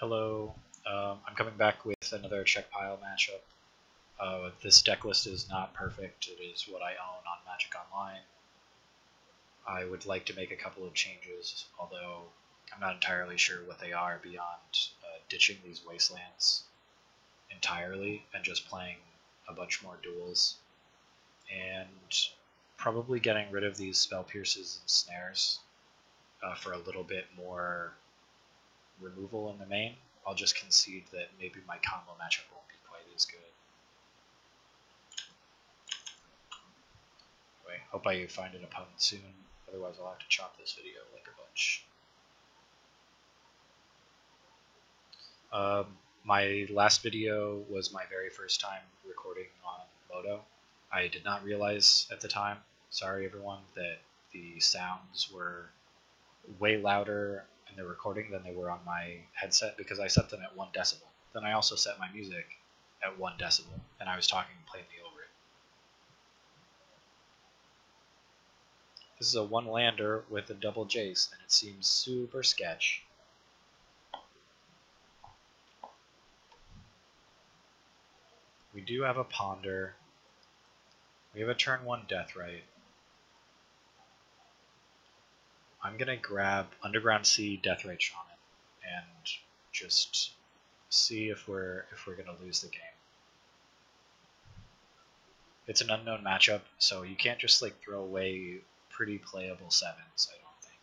Hello, I'm coming back with another Czech Pile matchup. This deck list is not perfect. It is what I own on Magic Online. I would like to make a couple of changes, although I'm not entirely sure what they are beyond ditching these wastelands entirely and just playing a bunch more duels. And probably getting rid of these spell pierces and snares for a little bit more removal in the main. I'll just concede that maybe my combo matchup won't be quite as good. Anyway, hope I find an opponent soon, otherwise I'll have to chop this video like a bunch. My last video was my very first time recording on MODO. I did not realize at the time, sorry everyone, that the sounds were way louder in the recording than they were on my headset because I set them at 1 decibel. Then I also set my music at 1 decibel, and I was talking plainly over it. This is a 1-lander with a double Jace, and it seems super sketch. We do have a Ponder. We have a turn 1 Deathrite. I'm gonna grab Underground Sea, Deathrite Shaman, and just see if we're gonna lose the game. It's an unknown matchup, so you can't just like throw away pretty playable 7s, I don't think.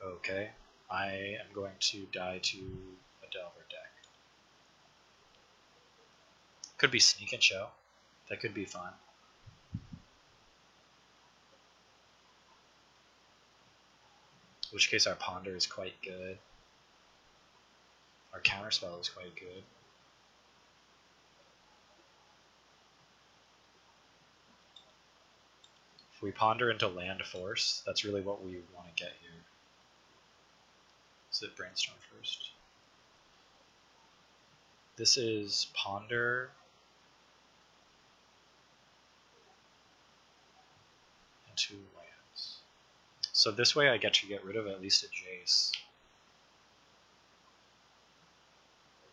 Okay, I am going to die to a Delver deck. Could be Sneak and Show. That could be fun. In which case our Ponder is quite good. Our Counterspell is quite good. If we Ponder into Land Force, that's really what we want to get here. Is it Brainstorm first? This is Ponder into lands. So this way I get to get rid of at least a Jace.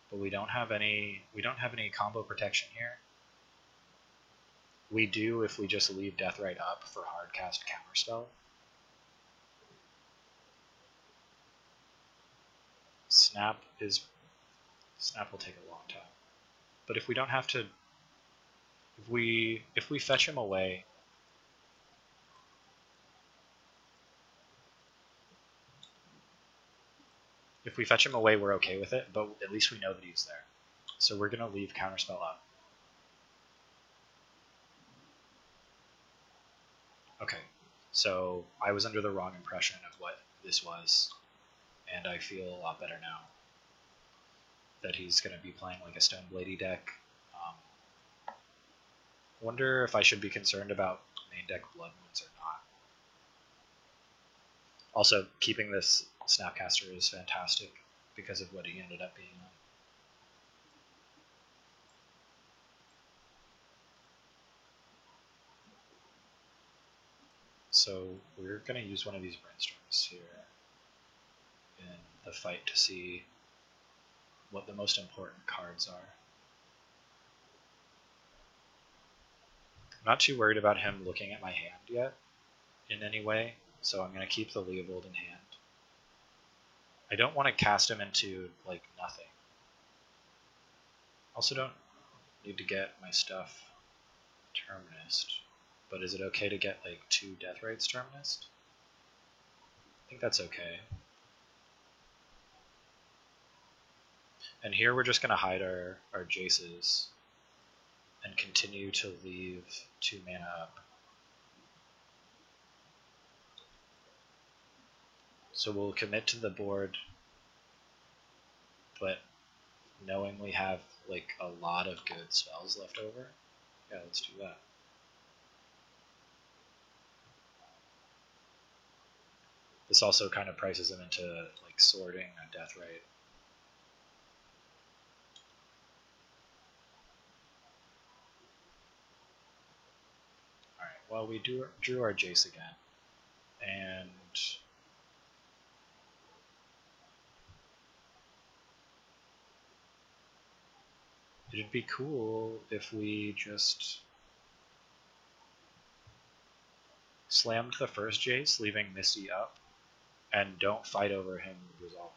But we don't have any combo protection here. We do if we just leave Deathrite up for hardcast Counterspell. Snap will take a long time. But if we don't have to, if we fetch him away, we're okay with it, but at least we know that he's there. So we're going to leave Counterspell up. Okay, so I was under the wrong impression of what this was, and I feel a lot better now that he's going to be playing like a Stonebladey deck. Wonder if I should be concerned about main deck Blood Moons or not. Also, keeping this Snapcaster is fantastic because of what he ended up being on. So we're going to use one of these Brainstorms here in the fight to see what the most important cards are. I'm not too worried about him looking at my hand yet in any way, so I'm going to keep the Leovold in hand. I don't want to cast him into like nothing. Also don't need to get my stuff Terminist, but is it okay to get like 2 Deathrites Terminist? I think that's okay. And here we're just going to hide our Jaces and continue to leave 2 mana up. So we'll commit to the board, but knowing we have like a lot of good spells left over. Yeah, let's do that. This also kind of prices him into like sorting a Deathrite. well, we drew our Jace again, and it'd be cool if we just slammed the first Jace, leaving Misty up, and don't fight over him resolving.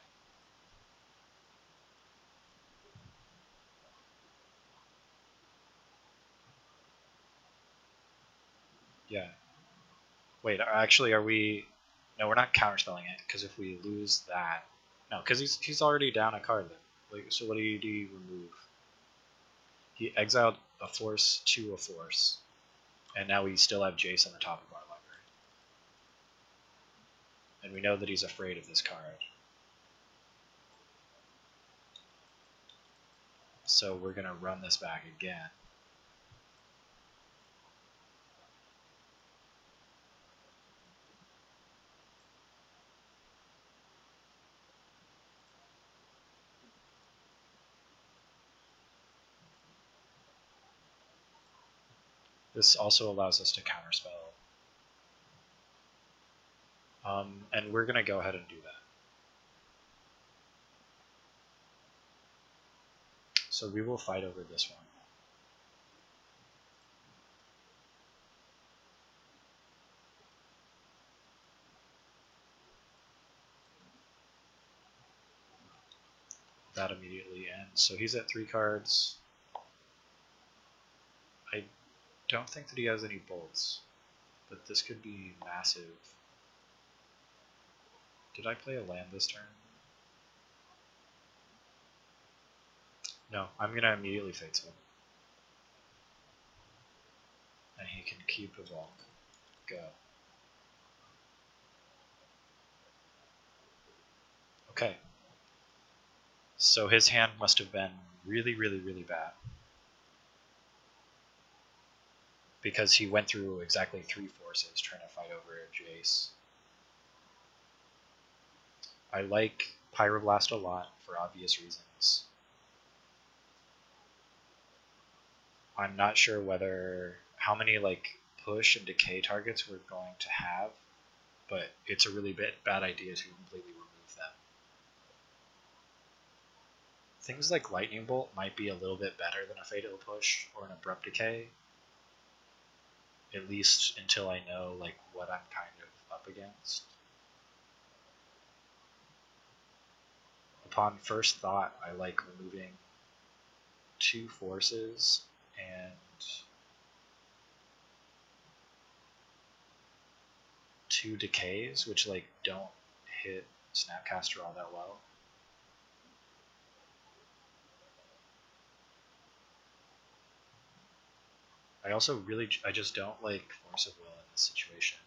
Yeah. Wait, actually, are we... No, we're not counterspelling it, because if we lose that... No, because he's already down a card then. Like, so what do you remove? He exiled a force to a force, and now we still have Jace on the top of our library. And we know that he's afraid of this card. So we're going to run this back again. This also allows us to counterspell. And we're going to go ahead and do that. So we will fight over this one. That immediately ends. So he's at 3 cards. I don't think that he has any bolts, but this could be massive. Did I play a land this turn? No, I'm going to immediately Fate Spell. And he can keep Evolve. Go. Okay. So his hand must have been really, really, really bad. Because he went through exactly 3 forces trying to fight over Jace. I like Pyroblast a lot for obvious reasons. I'm not sure how many like push and decay targets we're going to have, but it's a really bad idea to completely remove them. Things like Lightning Bolt might be a little bit better than a Fatal Push or an Abrupt Decay, at least until I know like what I'm kind of up against. Upon first thought, I like removing 2 forces and 2 decays, which like don't hit Snapcaster all that well. I just don't like Force of Will in this situation.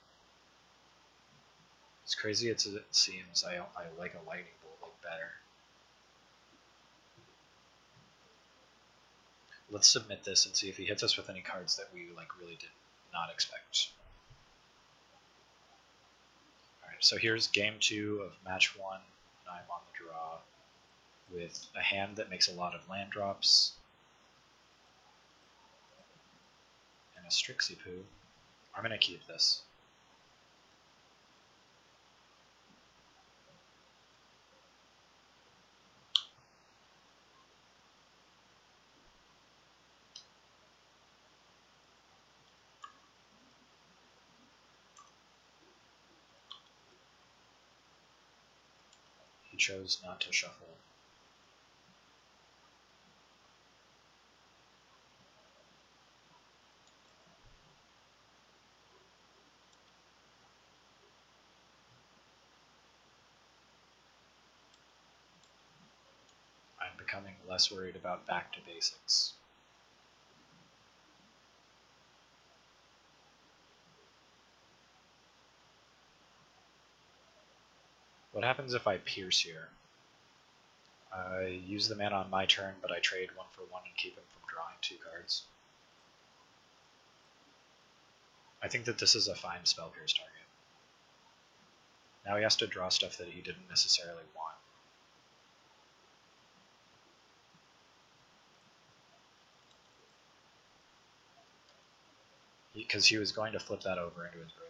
As crazy as it seems, I like a Lightning Bolt like better. Let's submit this and see if he hits us with any cards that we like really did not expect. Alright, so here's game 2 of match 1, and I'm on the draw with a hand that makes a lot of land drops and a Strixie Poo. I'm gonna keep this. He chose not to shuffle. I'm becoming less worried about back to basics. What happens if I pierce here? I use the mana on my turn, but I trade 1 for 1 and keep him from drawing 2 cards. I think that this is a fine spell pierce target. Now he has to draw stuff that he didn't necessarily want. because he was going to flip that over into his graveyard.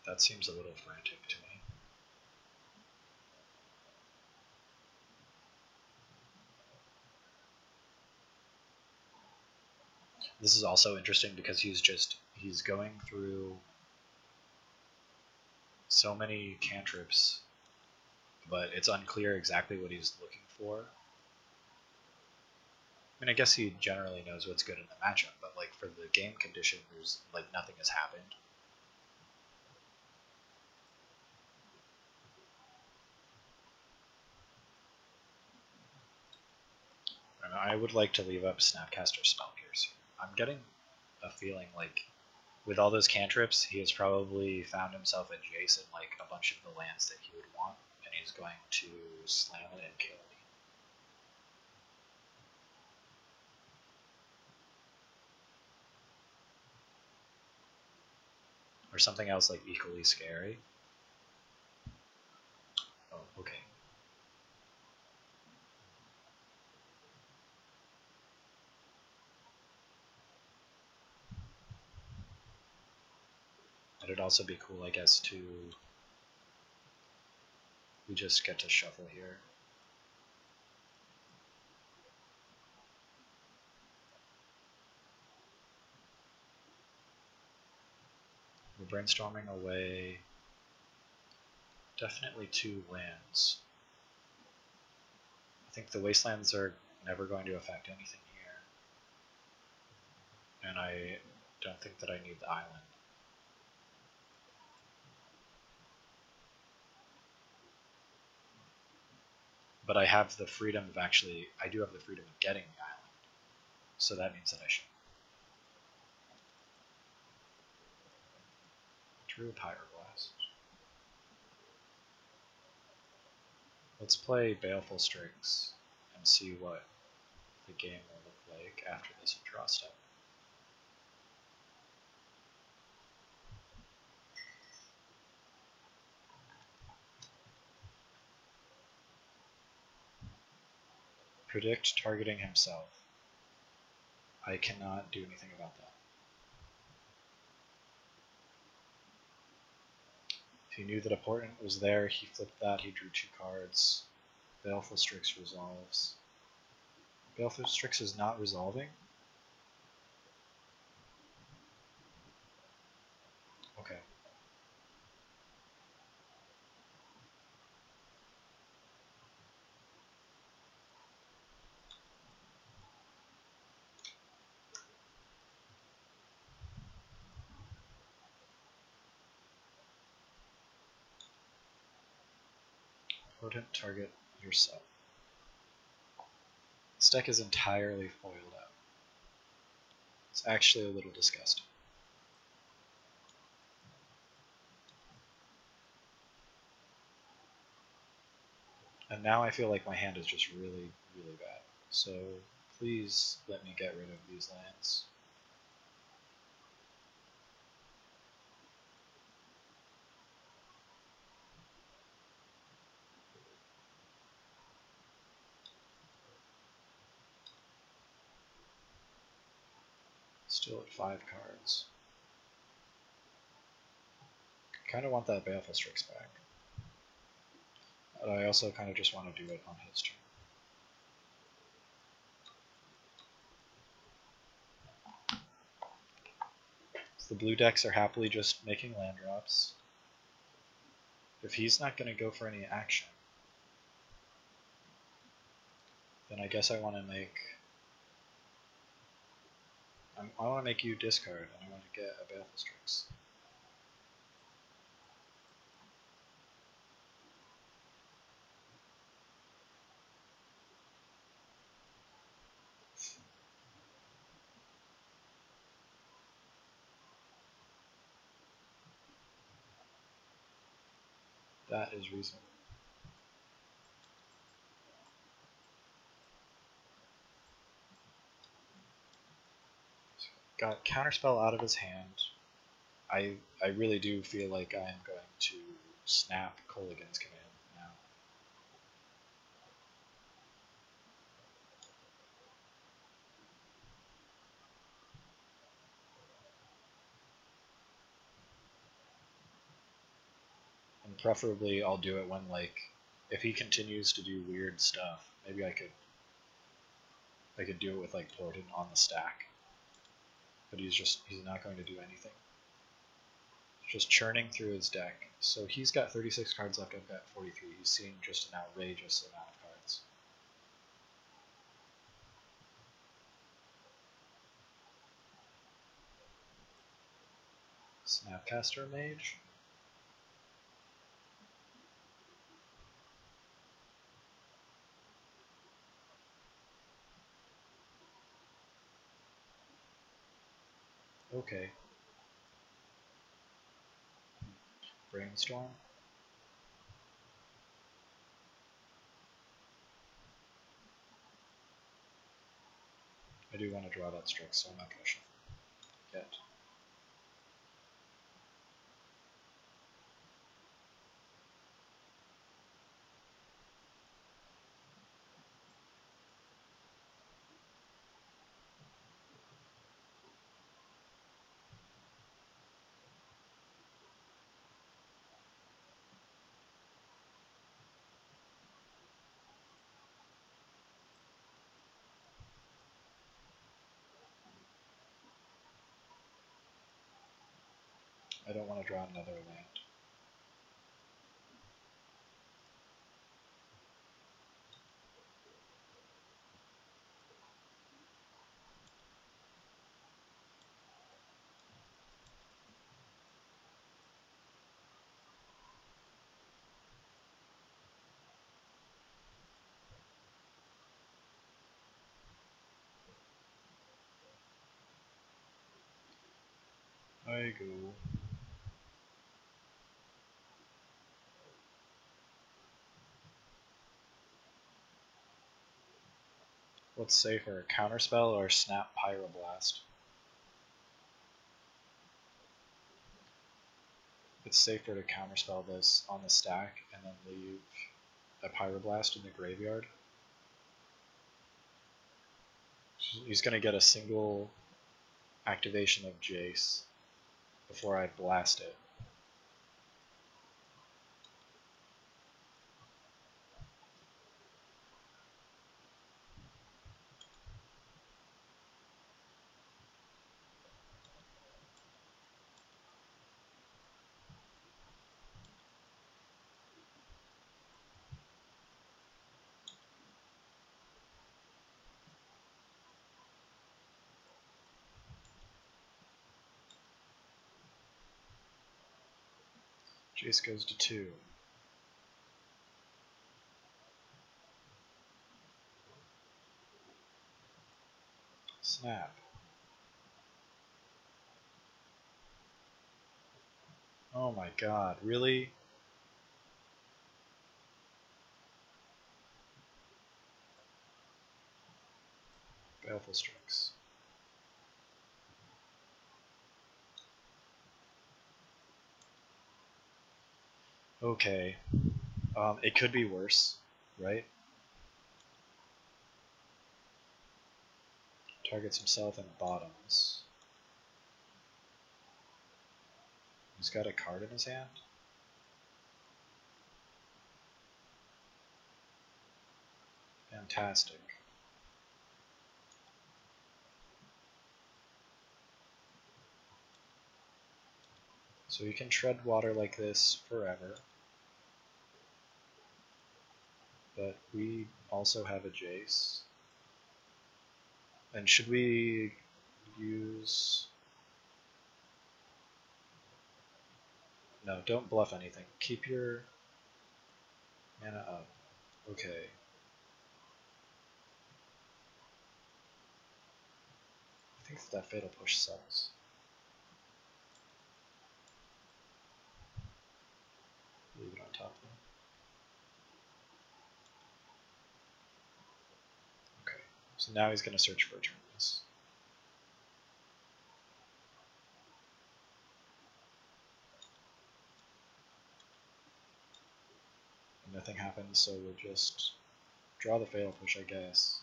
That seems a little frantic to me. This is also interesting because he's going through so many cantrips, but it's unclear exactly what he's looking for. I mean, I guess he generally knows what's good in the matchup, but like for the game condition, there's like nothing has happened. I would like to leave up Snapcaster Spellpierce. I'm getting a feeling like with all those cantrips, he has probably found himself adjacent like a bunch of the lands that he would want, and he's going to slam it and kill me. Or something else like equally scary. Oh, okay. It'd also be cool, I guess, we just get to shuffle here. We're brainstorming away definitely 2 lands. I think the wastelands are never going to affect anything here. And I don't think that I need the island. But I have the freedom of I do have the freedom of getting the island. So that means that I should. Drew Pyroblast. Let's play Baleful Strix and see what the game will look like after this draw step. Predict targeting himself. I cannot do anything about that. If he knew that a portent was there, he flipped that, he drew 2 cards. Baleful Strix resolves. Baleful Strix is not resolving? Okay. Potent target yourself. This deck is entirely foiled out. It's actually a little disgusting. And now I feel like my hand is just really, really bad. So please let me get rid of these lands. Still at 5 cards. Kind of want that Baleful Strix back. But I also kind of just want to do it on his turn. So the blue decks are happily just making land drops. If he's not going to go for any action, then I guess I want to make... I want to make you discard, and I want to get a Baleful Strix. That is reasonable. Got Counterspell out of his hand. I really do feel like I am going to snap Colligan's command now. And preferably I'll do it when, like, if he continues to do weird stuff, maybe I could do it with like Plorton on the stack. But he's not going to do anything. He's just churning through his deck. So he's got 36 cards left, I've got 43. He's seeing just an outrageous amount of cards. Snapcaster Mage? Okay. Brainstorm? I do want to draw that Strix, so I'm not going to shuffle yet. I don't want to draw another land. I go. What's safer, Counterspell or Snap Pyroblast? It's safer to counterspell this on the stack and then leave a Pyroblast in the graveyard. He's going to get a single activation of Jace before I blast it. Jace goes to 2. Snap. Oh my god, really? Baleful Strix. Okay. It could be worse, right? Targets himself and bottoms. He's got a card in his hand. Fantastic. So you can tread water like this forever. But we also have a Jace. And should we use... No, don't bluff anything. Keep your mana up. Okay. I think that Fatal Push sells. Leave it on top then. Okay. So now he's going to search for Eternus. nothing happens, so we'll just draw the fatal push, I guess.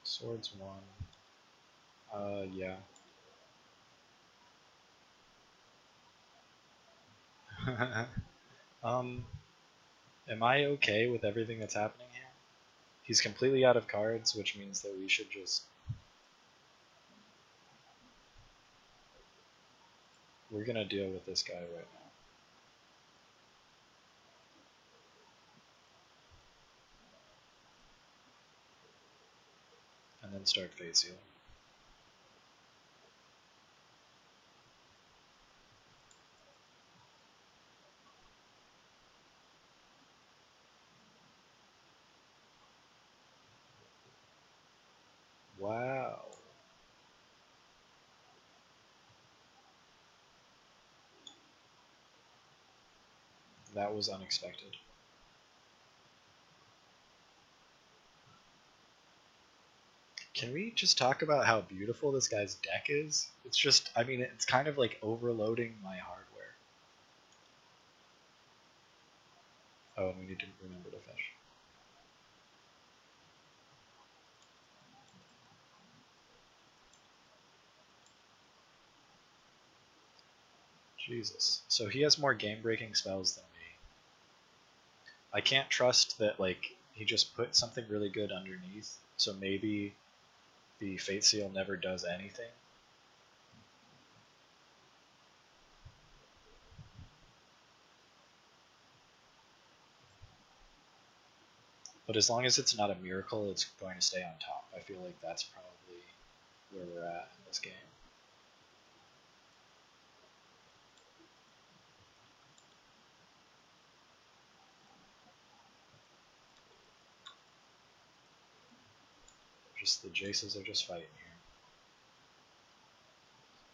Swords 1. Yeah. Am I okay with everything that's happening here? He's completely out of cards, which means that we should just... We're gonna deal with this guy right now. And then start Fate Seal. Wow. That was unexpected. Can we just talk about how beautiful this guy's deck is? It's just, I mean, it's kind of like overloading my hardware. Oh, and we need to remember to fish. Jesus. So he has more game-breaking spells than me. I can't trust that, like, he just put something really good underneath, so maybe the Fate Seal never does anything. But as long as it's not a miracle, it's going to stay on top. I feel like that's probably where we're at in this game. Just the Jaces are just fighting here.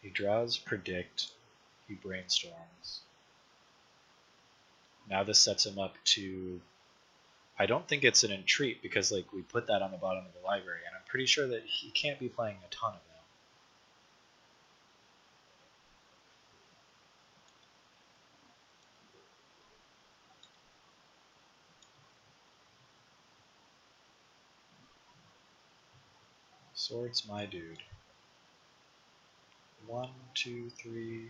He draws Predict, he brainstorms. Now this sets him up to... I don't think it's an entreat because like we put that on the bottom of the library, and I'm pretty sure that he can't be playing a ton of them. Swords, my dude. 1, 2, 3.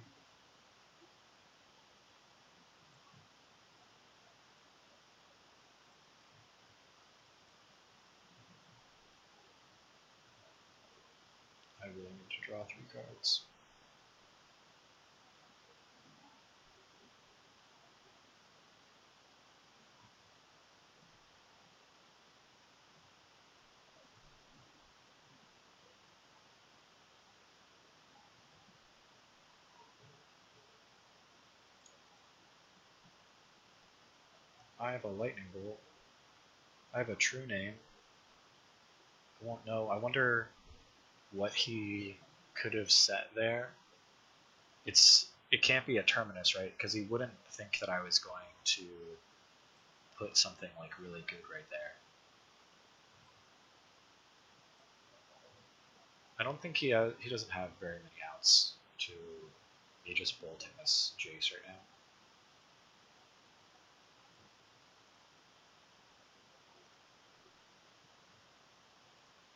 I really need to draw 3 cards. I have a lightning bolt. I have a true name. I won't know. I wonder what he could have set there. It can't be a terminus, right? Because he wouldn't think that I was going to put something like really good right there. I don't think he doesn't have very many outs to me just bolting this Jace right now.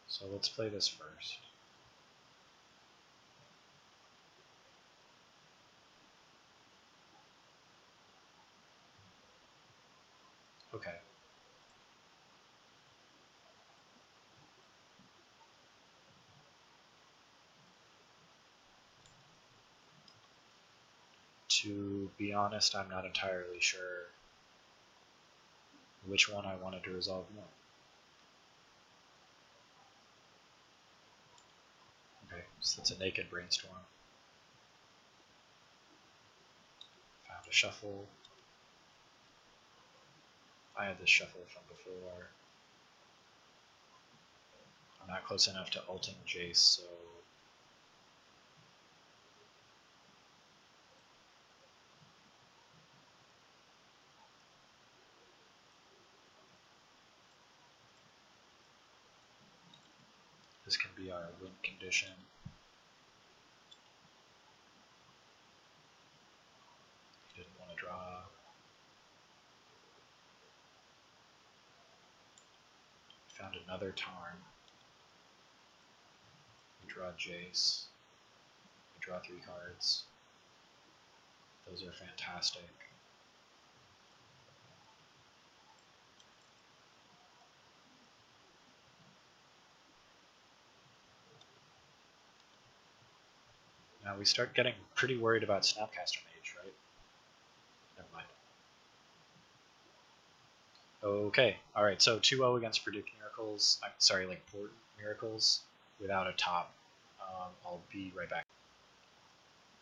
So let's play this first. Okay. To be honest, I'm not entirely sure which one I wanted to resolve more. Okay, so it's a naked brainstorm. Found a shuffle. I had this shuffle from before. I'm not close enough to ulting Jace, so this can be our win condition. another Tarn. We draw Jace. We draw 3 cards. Those are fantastic. Now we start getting pretty worried about Snapcaster Mage, right? Never mind. Okay, alright, so 2-0 against Predict Miracles. I'm sorry, like Port Miracles without a top. I'll be right back.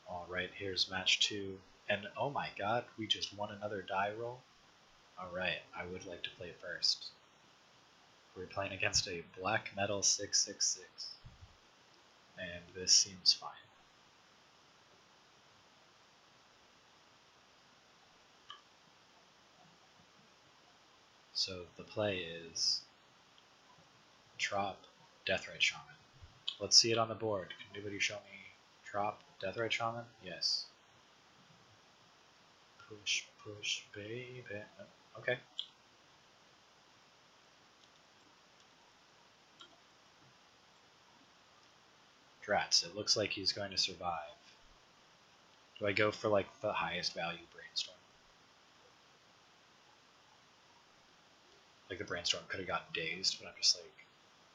Alright, here's match 2. And oh my god, we just won another die roll. Alright, I would like to play first. We're playing against a Black Metal 666. And this seems fine. So the play is Trop, Deathrite Shaman. Let's see it on the board. Can anybody show me Trop, Deathrite Shaman? Yes. Push, push, baby. Okay. Drats, it looks like he's going to survive. Do I go for like the highest value Brainstorm? Like the Brainstorm could have gotten dazed, but I'm just like,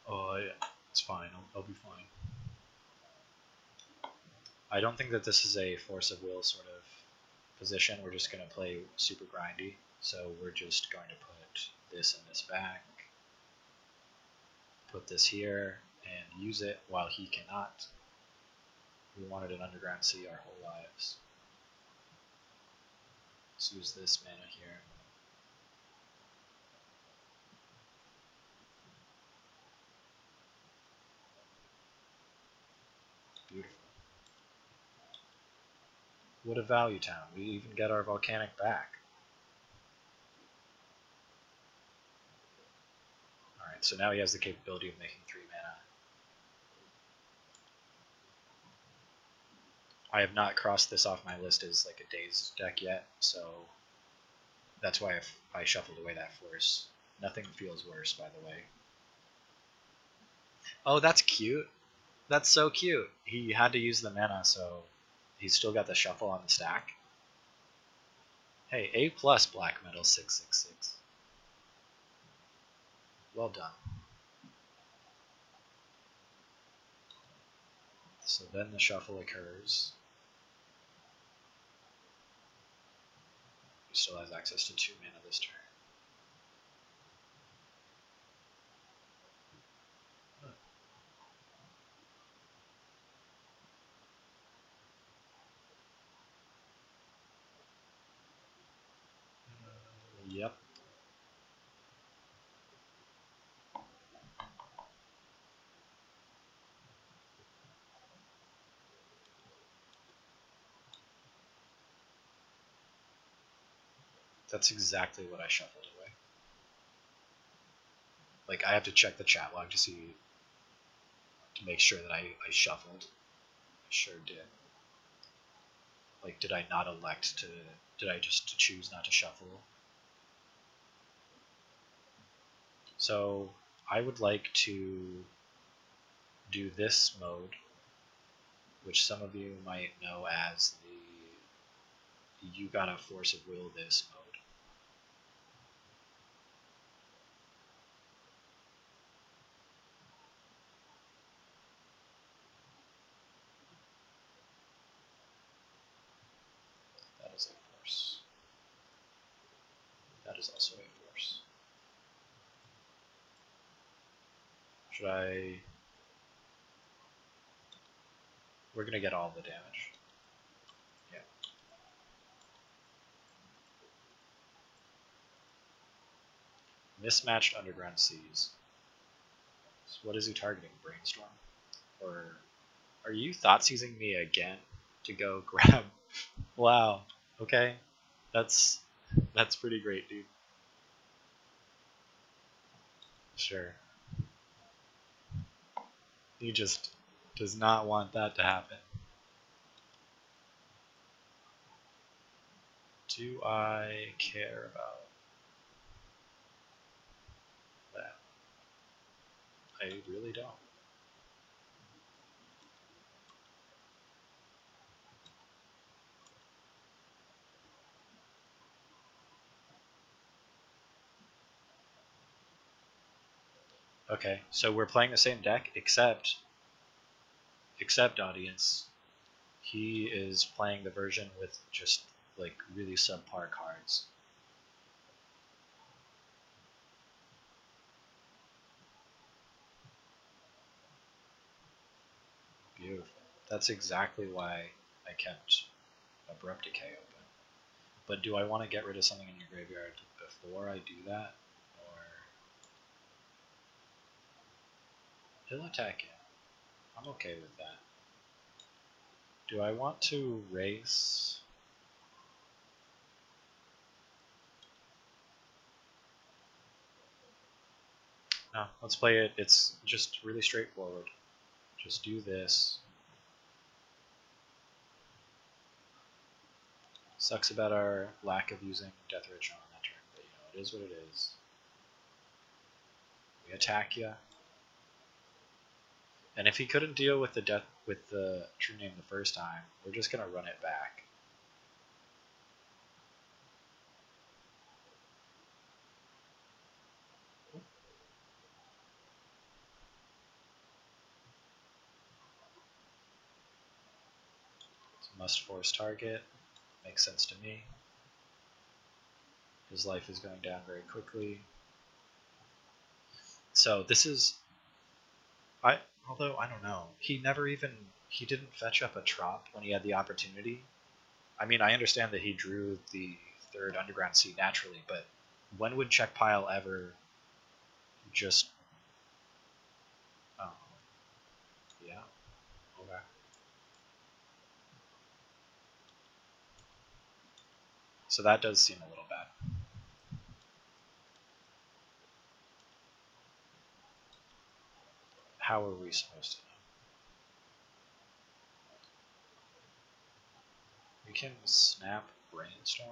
oh yeah, it's fine, I'll be fine. I don't think that this is a force of will sort of position. We're just going to play super grindy. So we're just going to put this in this back, put this here, and use it while he cannot. We wanted an Underground Sea our whole lives. Let's use this mana here. Beautiful. What a value town. We even get our Volcanic back. Alright, so now he has the capability of making 3 mana. I have not crossed this off my list as like a dazed deck yet, so that's why I shuffled away that force. Nothing feels worse, by the way. Oh, that's cute. That's so cute. He had to use the mana, so he's still got the shuffle on the stack. Hey, A+ Black Metal 666. Well done. So then the shuffle occurs. He still has access to 2 mana this turn. Yep. That's exactly what I shuffled away. Like, I have to check the chat log to see, to make sure that I shuffled. I sure did. Like, did I not elect to, did I just choose not to shuffle? So, I would like to do this mode, which some of you might know as the you gotta force of will this mode. That is a force. That is also a force. Should I... We're gonna get all the damage. Yeah. Mismatched Underground Seas. So what is he targeting? Brainstorm? Or are you thought-seizing me again to go grab? Wow. Okay. That's pretty great, dude. Sure. He just does not want that to happen. Do I care about that? I really don't. Okay, so we're playing the same deck, except audience, he is playing the version with just like really subpar cards. Beautiful. That's exactly why I kept Abrupt Decay open. But do I want to get rid of something in your graveyard before I do that? Or he'll attack it. I'm okay with that. Do I want to race? No, let's play it. It's just really straightforward. Just do this. Sucks about our lack of using Death Ritual on that turn, but you know, it is what it is. We attack ya. And if he couldn't deal with the True Name the first time, we're just gonna run it back. It's a must force target. Makes sense to me. His life is going down very quickly. So this is although I don't know. He didn't fetch up a Trop when he had the opportunity. I mean, I understand that he drew the third Underground Sea naturally, but when would Czech Pile ever just oh, yeah. Okay. So that does seem a little bad. How are we supposed to know? We can snap Brainstorm.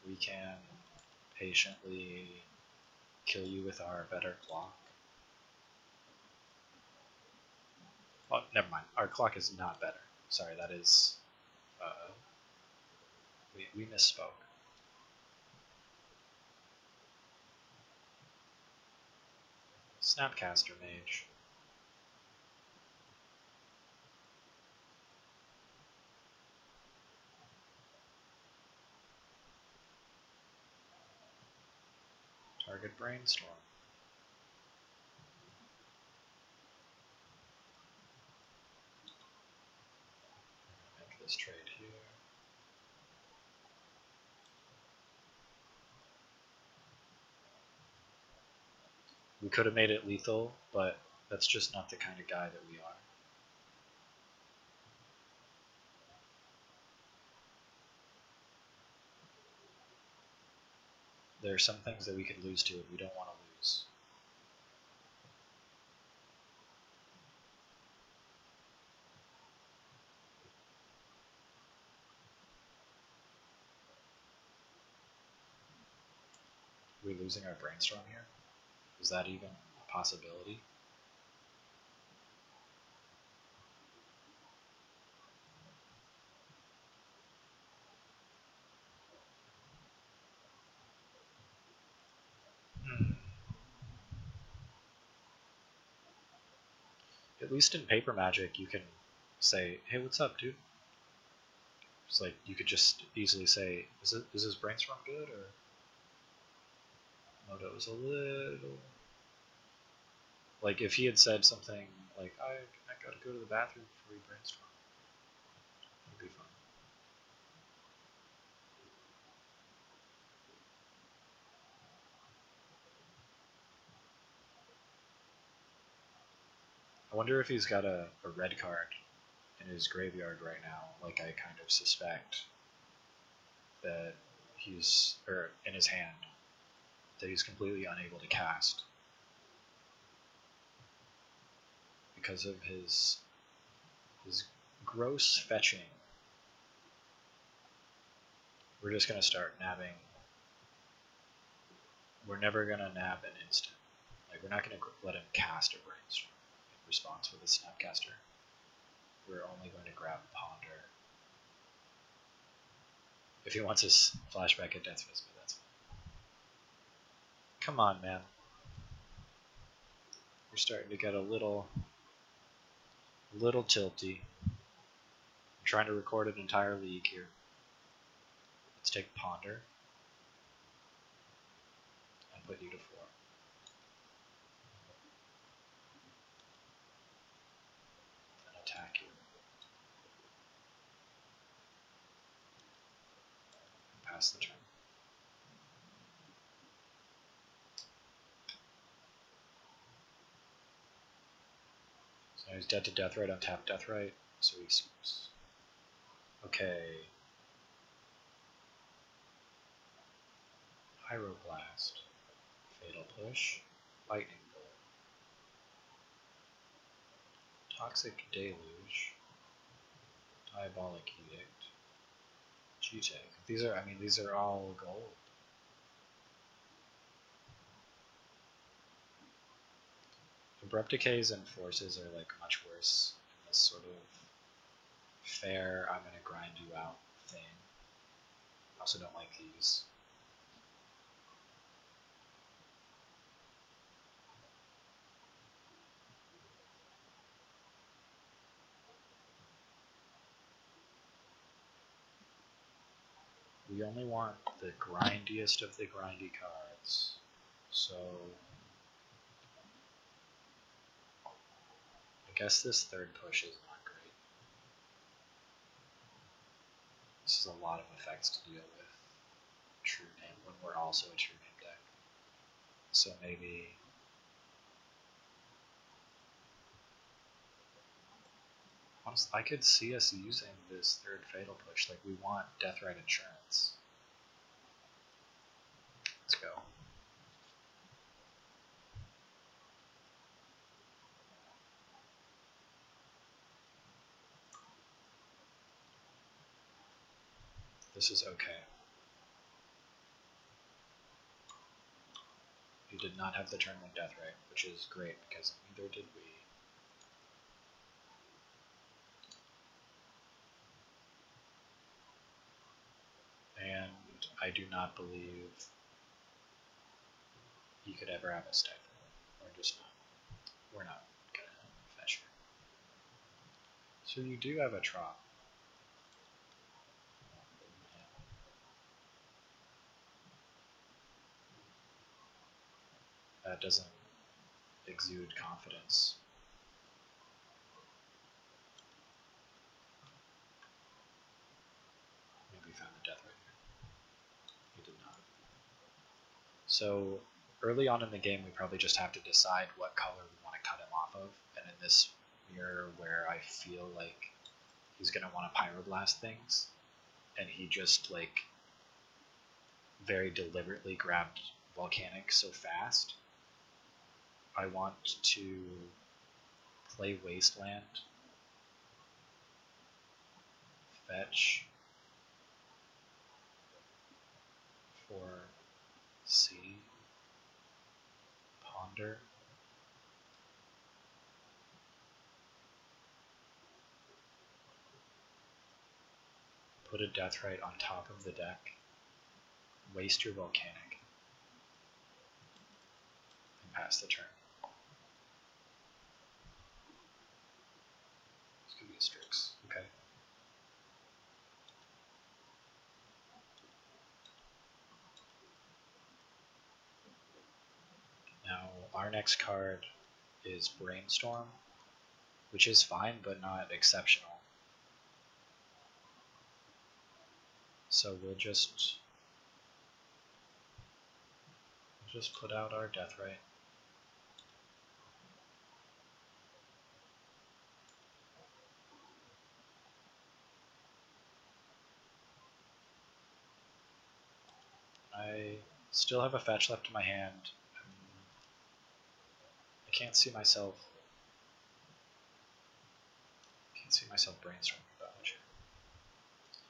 We can patiently kill you with our better clock. Oh, never mind. Our clock is not better. Sorry, that is. We misspoke. Snapcaster Mage. Target Brainstorm. Make this trade here. We could have made it lethal, but that's just not the kind of guy that we are. There are some things that we could lose to and we don't want to lose. Are we losing our Brainstorm here? Is that even a possibility? At least in Paper Magic, you can say, "Hey, what's up, dude?" It's like you could just easily say, "Is this Brainstorm good?" Or MODO's a little. Like if he had said something like, "I gotta go to the bathroom before you brainstorm," it'd be fun. I wonder if he's got a red card in his graveyard right now, like I kind of suspect that or in his hand, that he's completely unable to cast because of his gross fetching. We're just gonna start nabbing. We're never gonna nab an instant. Like, we're not going to let him cast a Brainstorm in response with a Snapcaster. We're only going to grab Ponder. If he wants his flashback at Death Fist, but that's fine. Come on, man. We're starting to get a little tilty. I'm trying to record an entire league here. Let's take Ponder and put you to 4. And attack you. And pass the turn. So now he's dead to Deathrite, untap Deathrite, so he sweeps. Okay. Pyroblast. Fatal Push. Lightning Bolt. Toxic Deluge. Diabolic Edict. G-Tech. These are all gold. Abrupt Decays and Forces are like much worse in this sort of fair, I'm gonna grind you out thing. I also don't like these. We only want the grindiest of the grindy cards. So I guess this third push is not great. This is a lot of effects to deal with. True Name when we're also a True Name deck. So maybe honestly, I could see us using this third Fatal Push. Like, we want Deathrite Insurance. Let's go. This is okay. You did not have the turn 1 Deathrite, which is great because neither did we. And I do not believe he could ever have a Stifle. We're not gonna fetch her. So you do have a Trop. That doesn't exude confidence. Maybe found the Death right here. He did not. So early on in the game, we probably just have to decide what color we want to cut him off of. And in this mirror where I feel like he's going to want to Pyroblast things, and he just like very deliberately grabbed Volcanic so fast, I want to play Wasteland, fetch for C, Ponder, put a Deathrite on top of the deck, waste your Volcanic, and pass the turn. This could be a Strix, okay. Now, our next card is Brainstorm, which is fine, but not exceptional. So we'll just put out our Deathrite. I still have a fetch left in my hand. I can't see myself brainstorming that much here.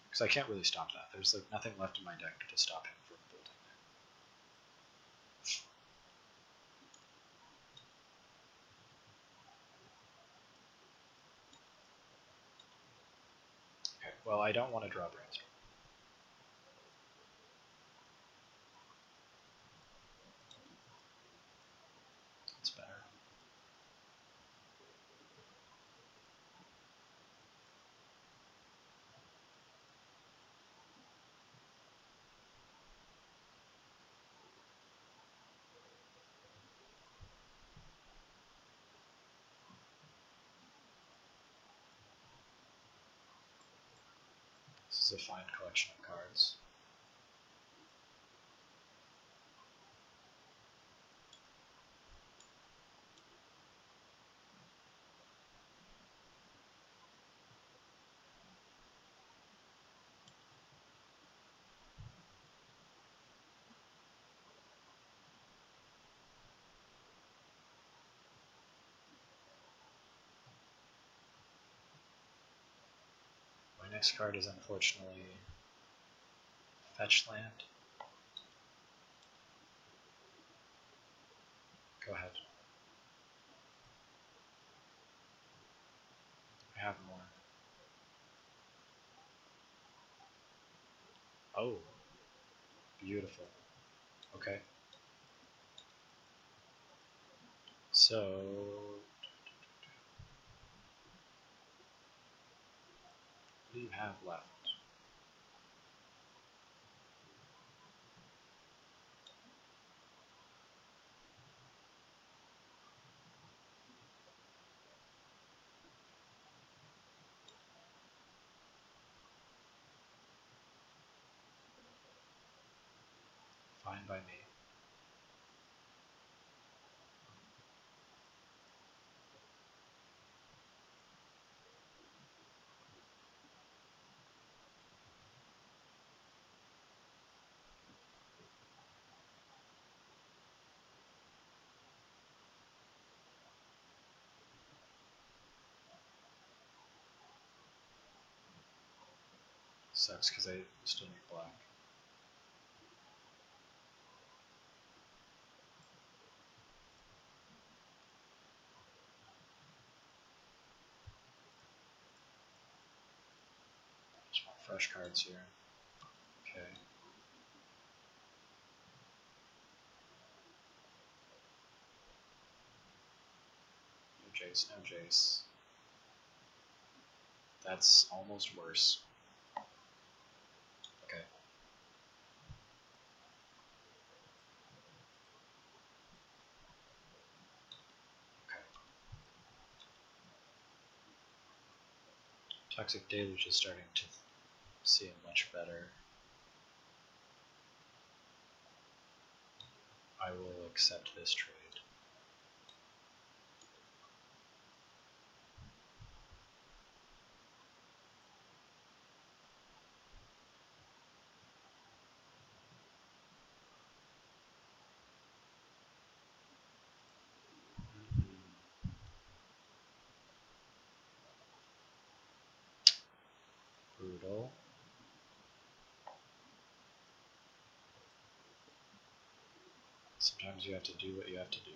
Because I can't really stop that. There's like nothing left in my deck to stop him from building well, I don't want to draw Brainstorm. It's better. This is a fine collection of cards. My next card is unfortunately Fetch Land. Go ahead. I have more. Oh, beautiful. Okay. So, what do you have left? Fine by me. Sucks because I still need black. Just want fresh cards here. Okay. No Jace, no Jace. That's almost worse. Okay. Okay. Toxic Deluge is starting to seem much better. I will accept this trade. Brutal. Sometimes you have to do what you have to do.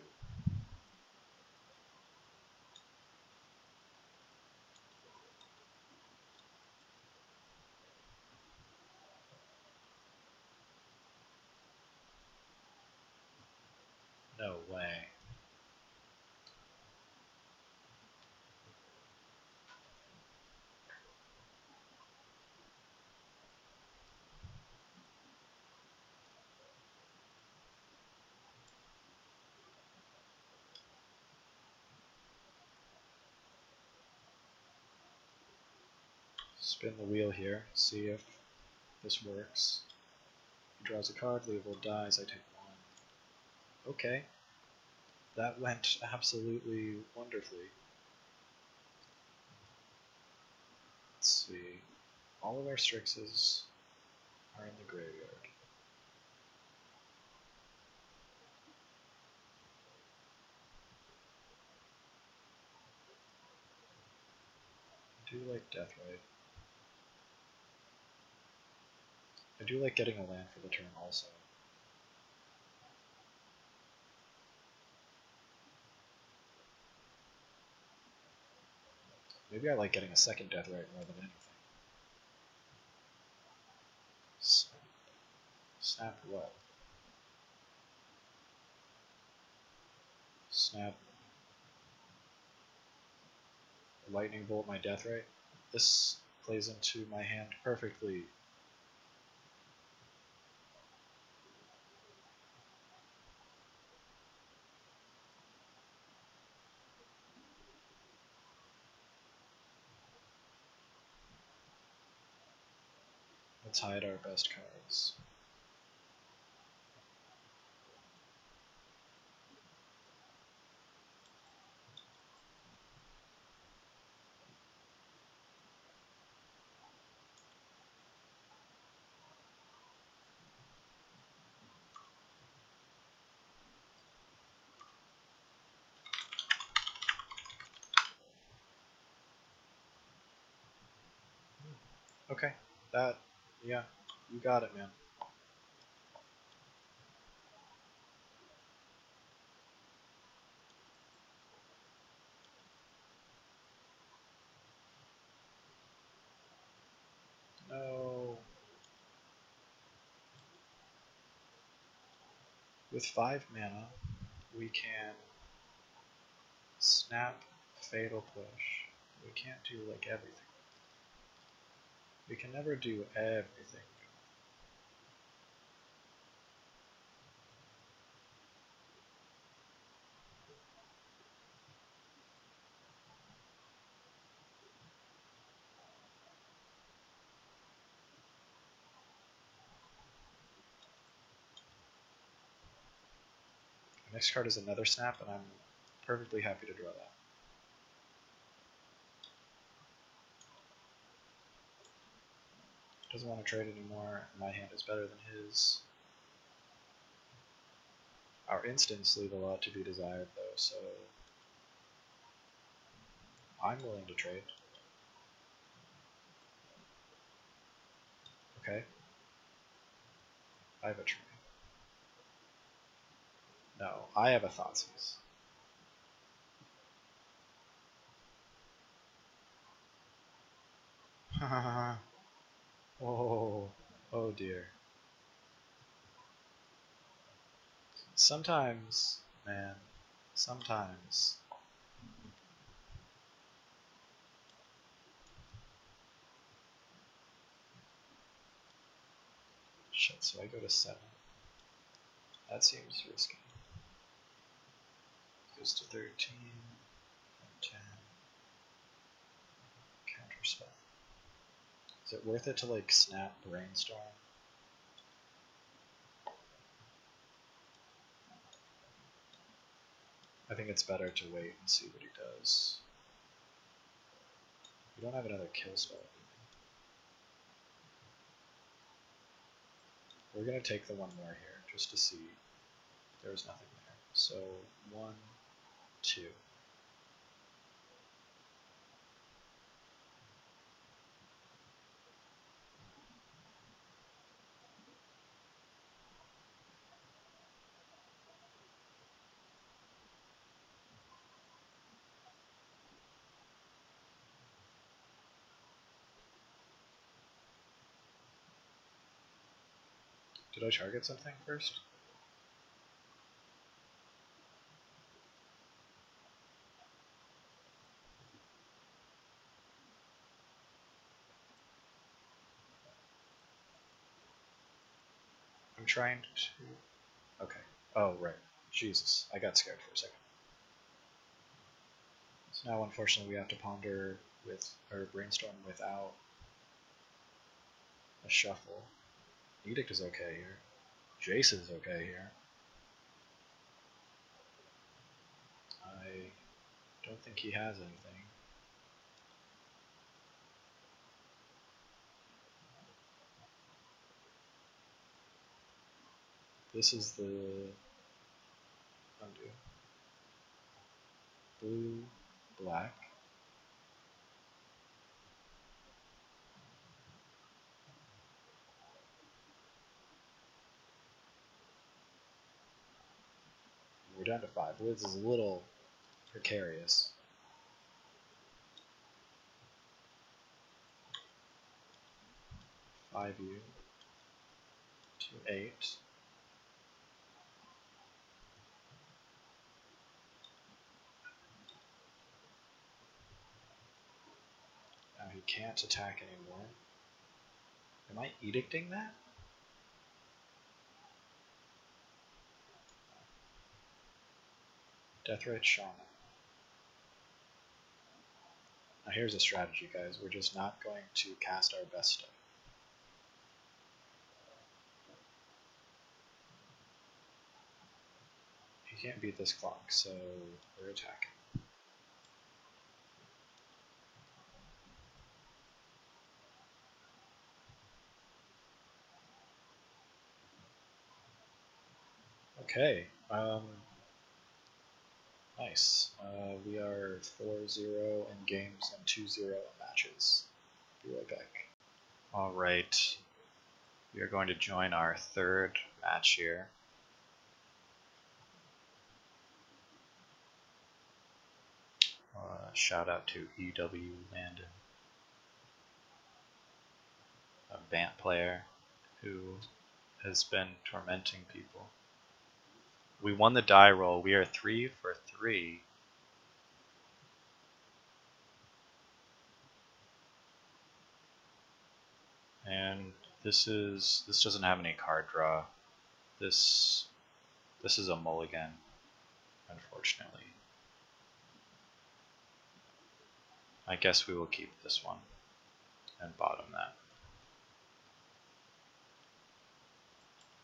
No way. Spin the wheel here, see if this works. He draws a card, Leovold dies, I take one. Okay. That went absolutely wonderfully. Let's see. All of our Strixes are in the graveyard. I do like Deathrite. I do like getting a land for the turn also. Maybe I like getting a second Deathrite more than anything. Snap what? Snap. Lightning bolt my death ray. This plays into my hand perfectly. Let's hide our best cards. Okay, yeah, you got it, man. No. With 5 mana, we can snap, fatal push. We can't do like everything. We can never do everything. The next card is another snap, and I'm perfectly happy to draw that. Doesn't want to trade anymore, and my hand is better than his. Our instants leave a lot to be desired, though, so I'm willing to trade. Okay. I have a tree. No, I have a Thoughtseize. Oh, oh dear. Sometimes, man, sometimes. Shit, so I go to 7. That seems risky. Goes to 13, and 10. Counterspell. Is it worth it to like snap Brainstorm? I think it's better to wait and see what he does. We don't have another kill spell. We're gonna take the one more here just to see. There's nothing there. So 1, 2. Did I target something first? I'm trying to. Okay. Oh, right. Jesus. I got scared for a second. So now, unfortunately, we have to ponder with, or brainstorm without a shuffle. Edict is okay here. Jace is okay here. I don't think he has anything. This is the undo. Blue, black. We're down to 5. Woods is a little precarious. Five U. 2. 8. Now he can't attack anymore. Am I edicting that? Deathrite Shaman. Now here's a strategy, guys. We're just not going to cast our best stuff. He can't beat this clock, so we're attacking. Okay, nice. We are 4-0 in games and 2-0 in matches. Be right back. Alright, we are going to join our third match here. Shout out to EW Landon, a Bant player who has been tormenting people. We won the die roll. We are 3 for 3. And this doesn't have any card draw. This is a mulligan, unfortunately. I guess we will keep this one and bottom that.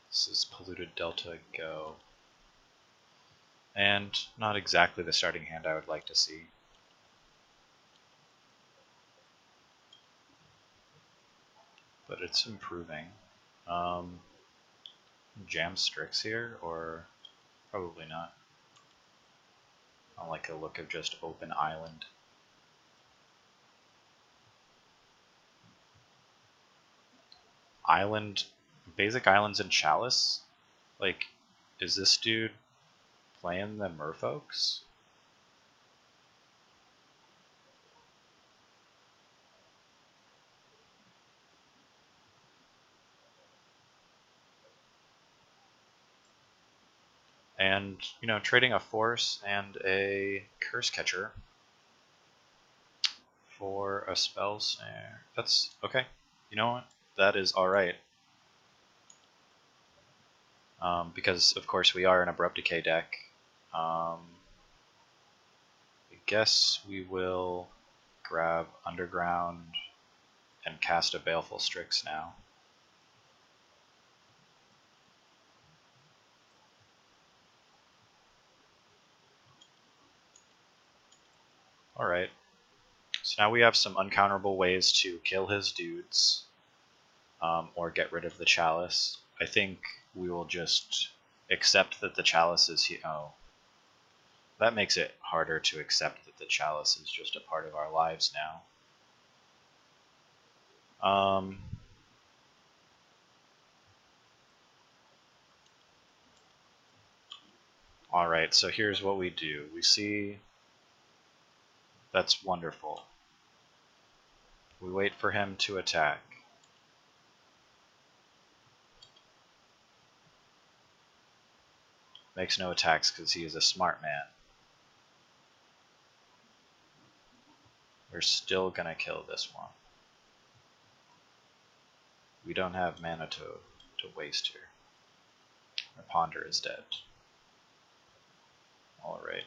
This is Polluted Delta Go. And not exactly the starting hand I would like to see. But it's improving. Jam Strix here, or probably not. I like the look of just open island. Basic islands and Chalice? Like, is this dude playing the merfolks? And, you know, trading a Force and a Curse Catcher for a Spell Snare. That's okay. You know what? That is alright. Because, of course, we are an Abrupt Decay deck. I guess we will grab Underground and cast a Baleful Strix now. Alright. So now we have some uncounterable ways to kill his dudes, or get rid of the Chalice. I think we will just accept that the Chalice is here. Oh. That makes it harder to accept that the Chalice is just a part of our lives now. Alright, so here's what we do. We see... That's wonderful. We wait for him to attack. Makes no attacks because he is a smart man. We're still gonna kill this one. We don't have mana to waste here. Our Ponder is dead. Alright.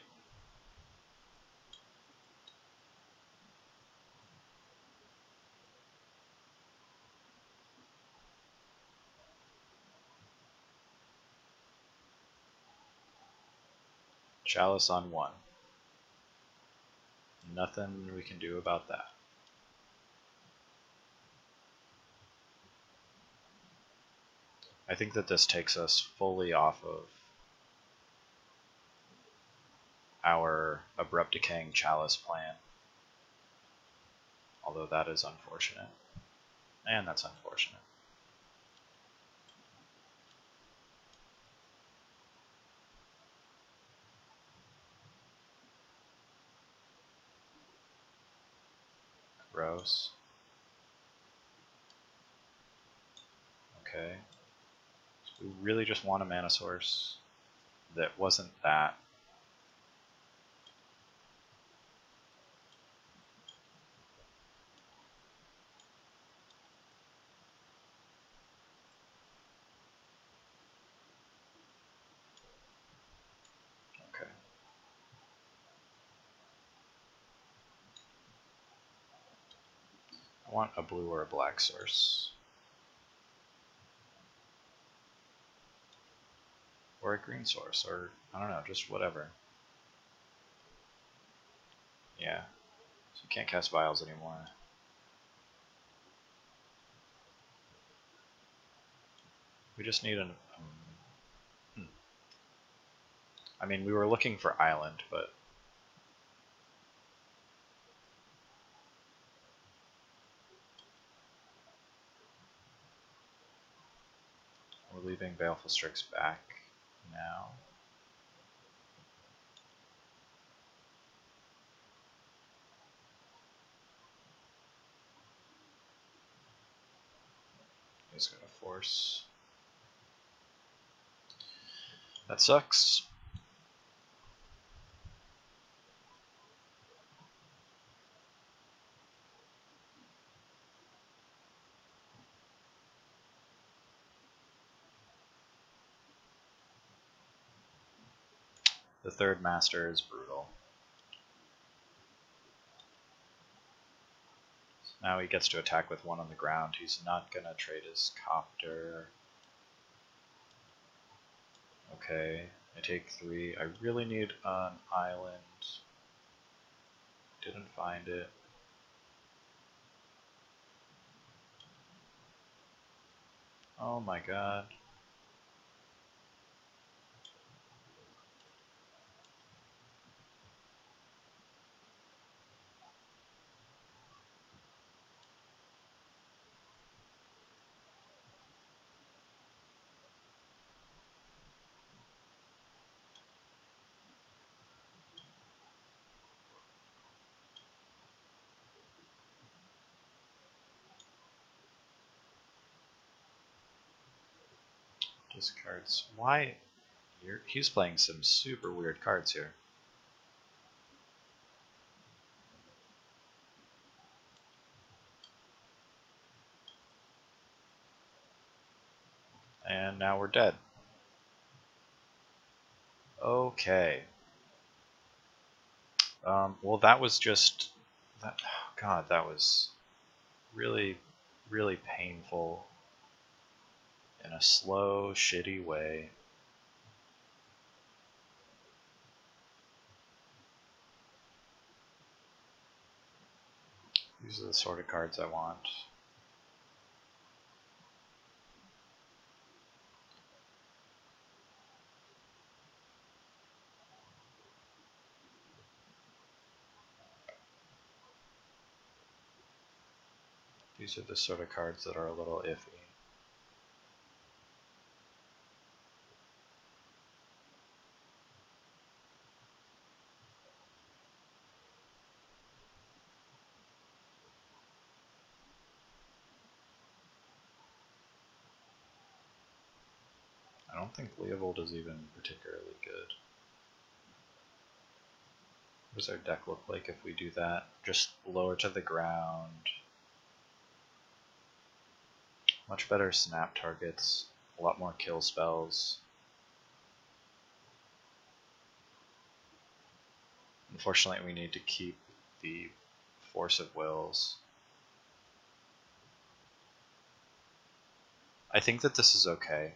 Chalice on 1. Nothing we can do about that. I think that this takes us fully off of our Abrupt Decaying Chalice plan. Although that is unfortunate. And that's unfortunate. Gross. Okay. We really just want a mana source that wasn't that. Okay. I want a blue or a black source. Or a green source, or I don't know, just whatever. Yeah. So you can't cast vials anymore. We just need an... I mean, we were looking for island, but... We're leaving Baleful Strix back now. He's gonna force. That sucks. The third master is brutal. Now he gets to attack with one on the ground. He's not gonna trade his copter. Okay, I take 3. I really need an island. Didn't find it. Oh my god. Discards. Why? He's playing some super weird cards here. And now we're dead. Okay. Well, that was just... That, oh god, that was really, really painful in a slow, shitty way. These are the sort of cards I want. These are the sort of cards that are a little iffy. I don't think Leovold is even particularly good. What does our deck look like if we do that? Just lower to the ground. Much better snap targets. A lot more kill spells. Unfortunately, we need to keep the Force of Wills. I think that this is okay.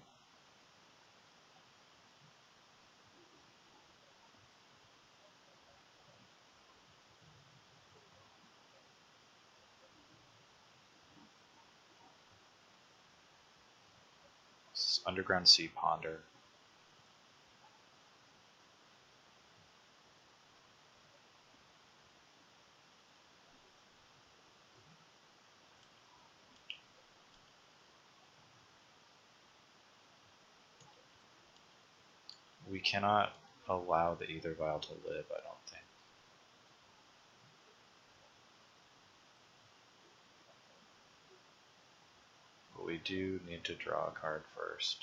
Underground Sea Ponder. We cannot allow the Ether Vial to live, I don't think. But we do need to draw a card first.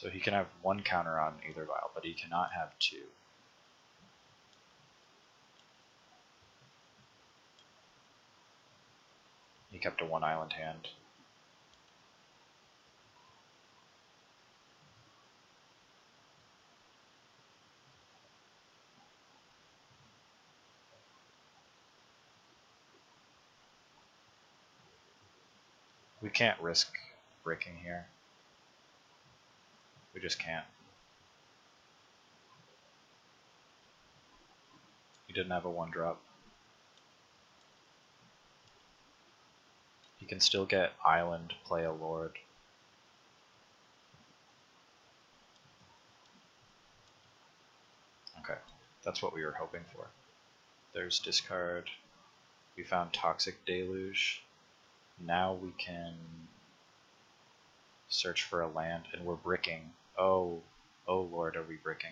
So he can have one counter on either vial, but he cannot have two. He kept a one island hand. We can't risk bricking here. We just can't. He didn't have a one drop. He can still get island, play a lord. Okay, that's what we were hoping for. There's discard. We found Toxic Deluge. Now we can search for a land, and we're bricking. Oh lord, are we bricking?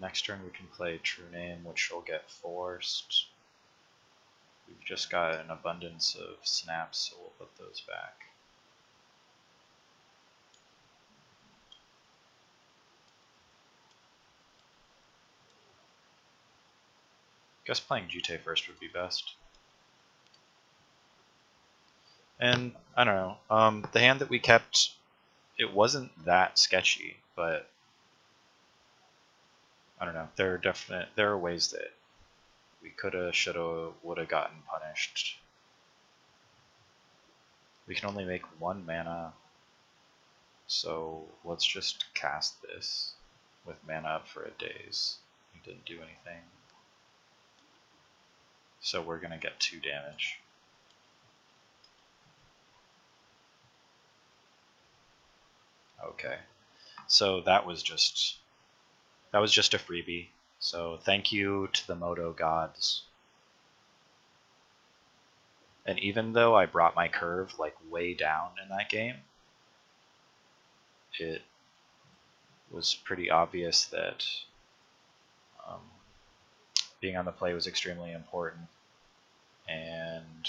Next turn we can play True Name, which will get forced. We've just got an abundance of snaps, so we'll put those back. Guess playing Jute first would be best. And, I don't know, the hand that we kept, it wasn't that sketchy, but I don't know, there are ways that we coulda, shoulda, woulda gotten punished. We can only make one mana, so let's just cast this with mana up for a daze. He didn't do anything. So we're gonna get 2 damage. Okay, so that was just a freebie. So thank you to the MODO gods. And even though I brought my curve like way down in that game, it was pretty obvious that being on the play was extremely important, and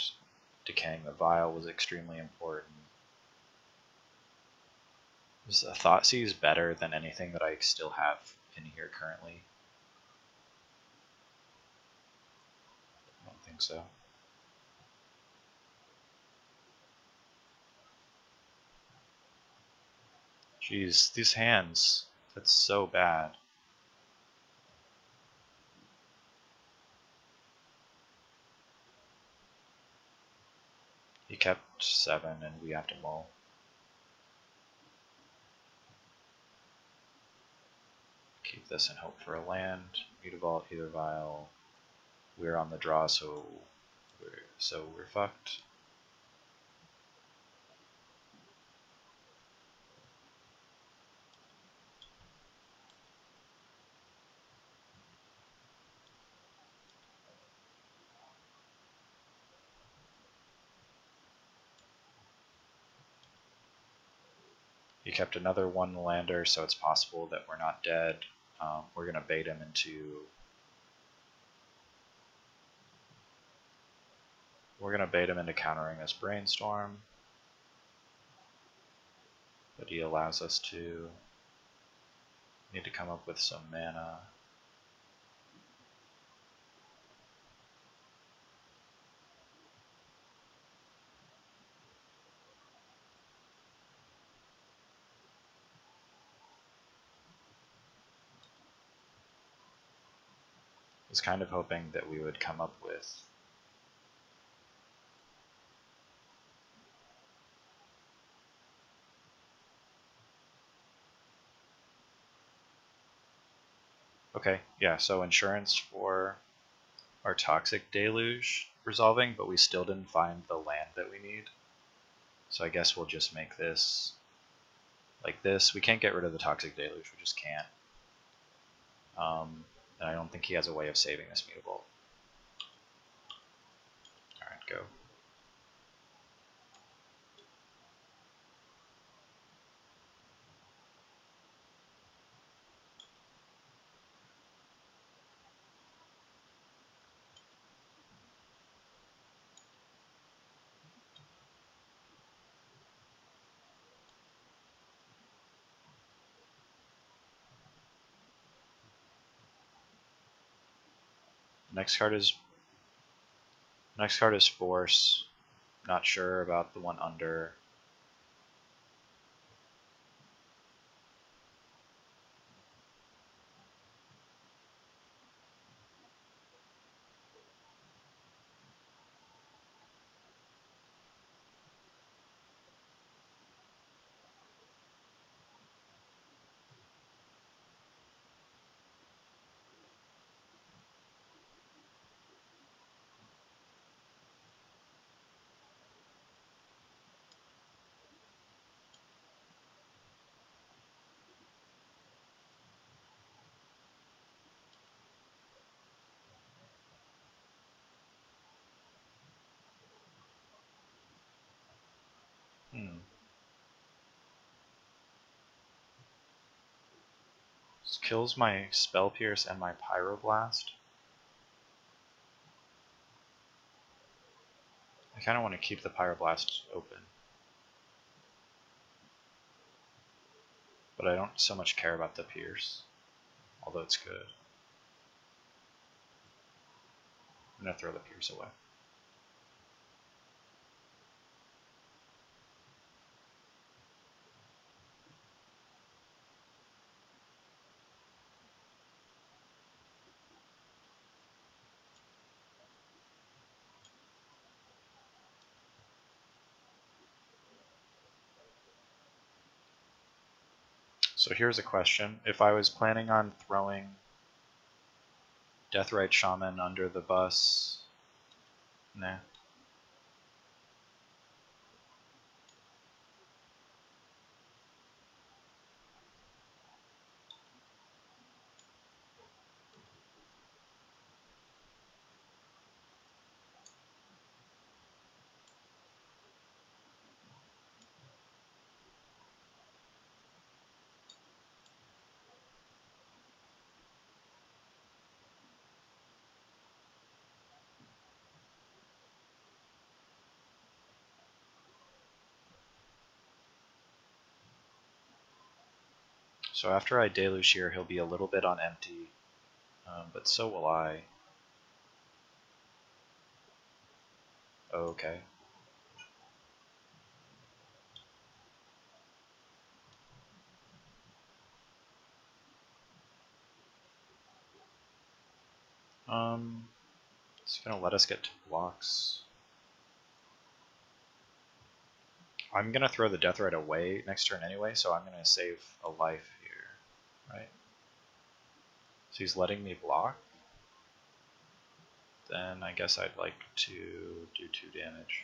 decaying the vial was extremely important. Is a Thoughtseize better than anything that I still have in here currently? I don't think so. Jeez, these hands, that's so bad. He kept 7 and we have to mull. Keep this and hope for a land. Mutavault, either vial. We're on the draw, so we're fucked. He kept another 1 lander, so it's possible that we're not dead. We're gonna bait him into. We're gonna bait him into countering this brainstorm, but he allows us to. Need to come up with some mana. Was kind of hoping that we would come up with okay, yeah, so insurance for our Toxic Deluge resolving, but we still didn't find the land that we need. So I guess we'll just make this like this. We can't get rid of the Toxic Deluge, we just can't. And I don't think he has a way of saving this mutable. Alright, go. Next card is Force. Not sure about the one under. This kills my Spell Pierce and my Pyroblast. I kind of want to keep the Pyroblast open. But I don't so much care about the Pierce, although it's good. I'm going to throw the Pierce away. So here's a question. If I was planning on throwing Deathrite Shaman under the bus, nah. So after I Deluge here, he'll be a little bit on empty, but so will I. Okay. It's gonna let us get 2 blocks. I'm gonna throw the Deathrite away next turn anyway, so I'm gonna save a life here, right? So he's letting me block. Then I guess I'd like to do 2 damage.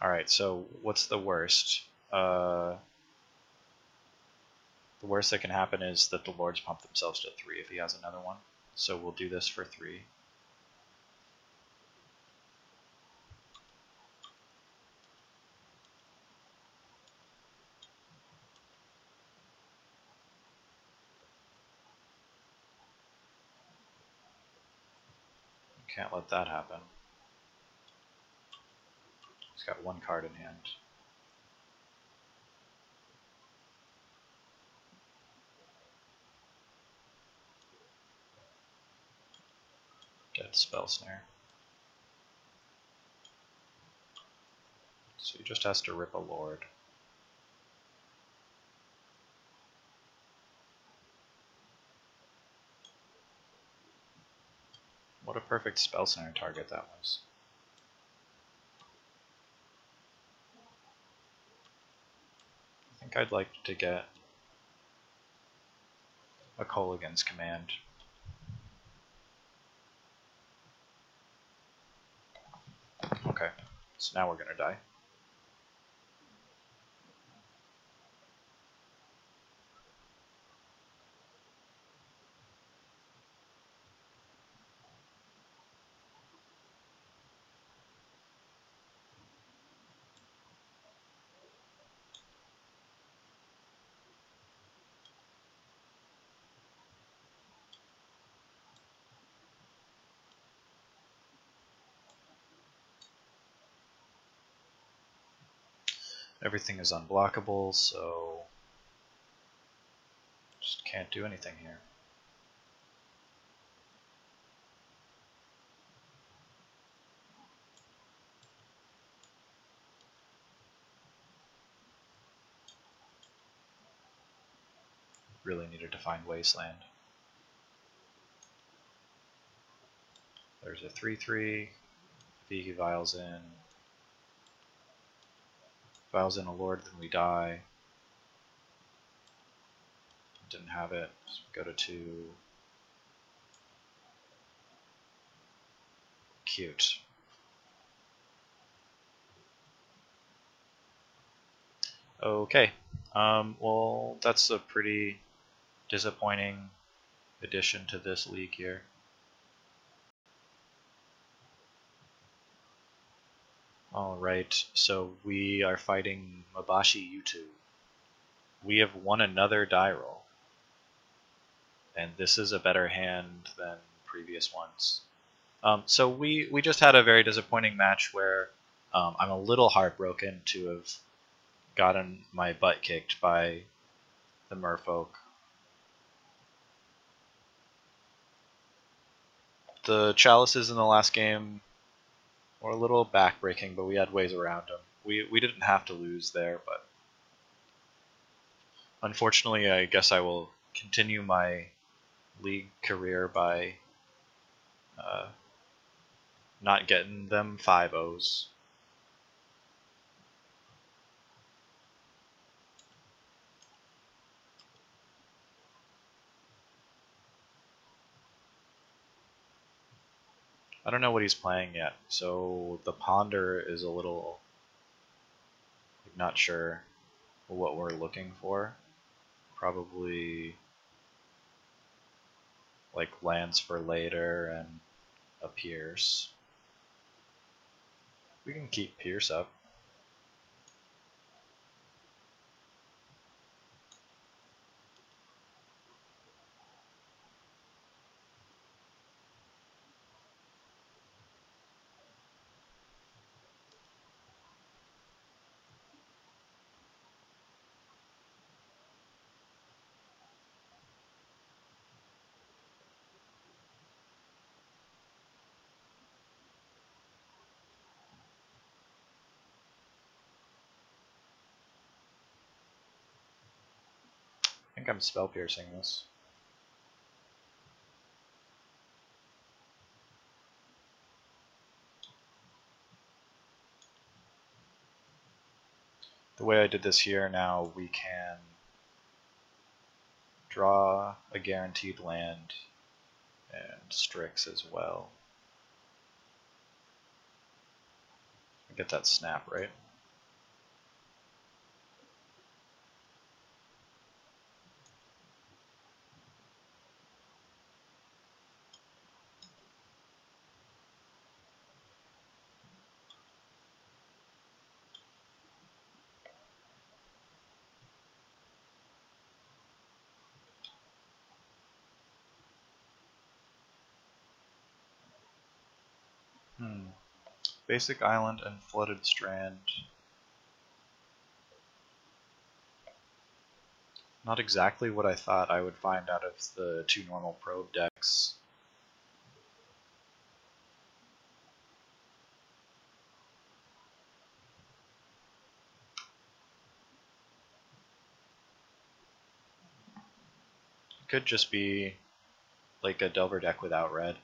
Alright, so what's the worst? The worst that can happen is that the Lords pump themselves to 3 if he has another one. So we'll do this for 3. Can't let that happen. He's got 1 card in hand. Dead Spell Snare. So he just has to rip a Lord. What a perfect Spell Snare target that was. I think think I'd like to get a Colligan's command. Okay, so now we're gonna die. Everything is unblockable, so just can't do anything here. Really needed to find Wasteland. There's a 3/3. If he vials in a Lord, then we die. Didn't have it. So go to 2. Cute. Okay. Well, that's a pretty disappointing addition to this league here. Alright, so we are fighting Mabashi Yutu. We have won another die roll. And this is a better hand than previous ones. So we just had a very disappointing match where I'm a little heartbroken to have gotten my butt kicked by the merfolk. The chalices in the last game were a little backbreaking, but we had ways around them. We didn't have to lose there, but unfortunately I guess I will continue my league career by not getting them 5-0s. I don't know what he's playing yet, so the Ponder is a little not sure what we're looking for. Probably like lands for later and a Pierce. We can keep Pierce up. I think I'm spell piercing this. The way I did this here, now we can draw a guaranteed land and Strix as well. I get that snap, right? Basic Island and Flooded Strand. Not exactly what I thought I would find out of the 2 normal probe decks. It could just be like a Delver deck without red.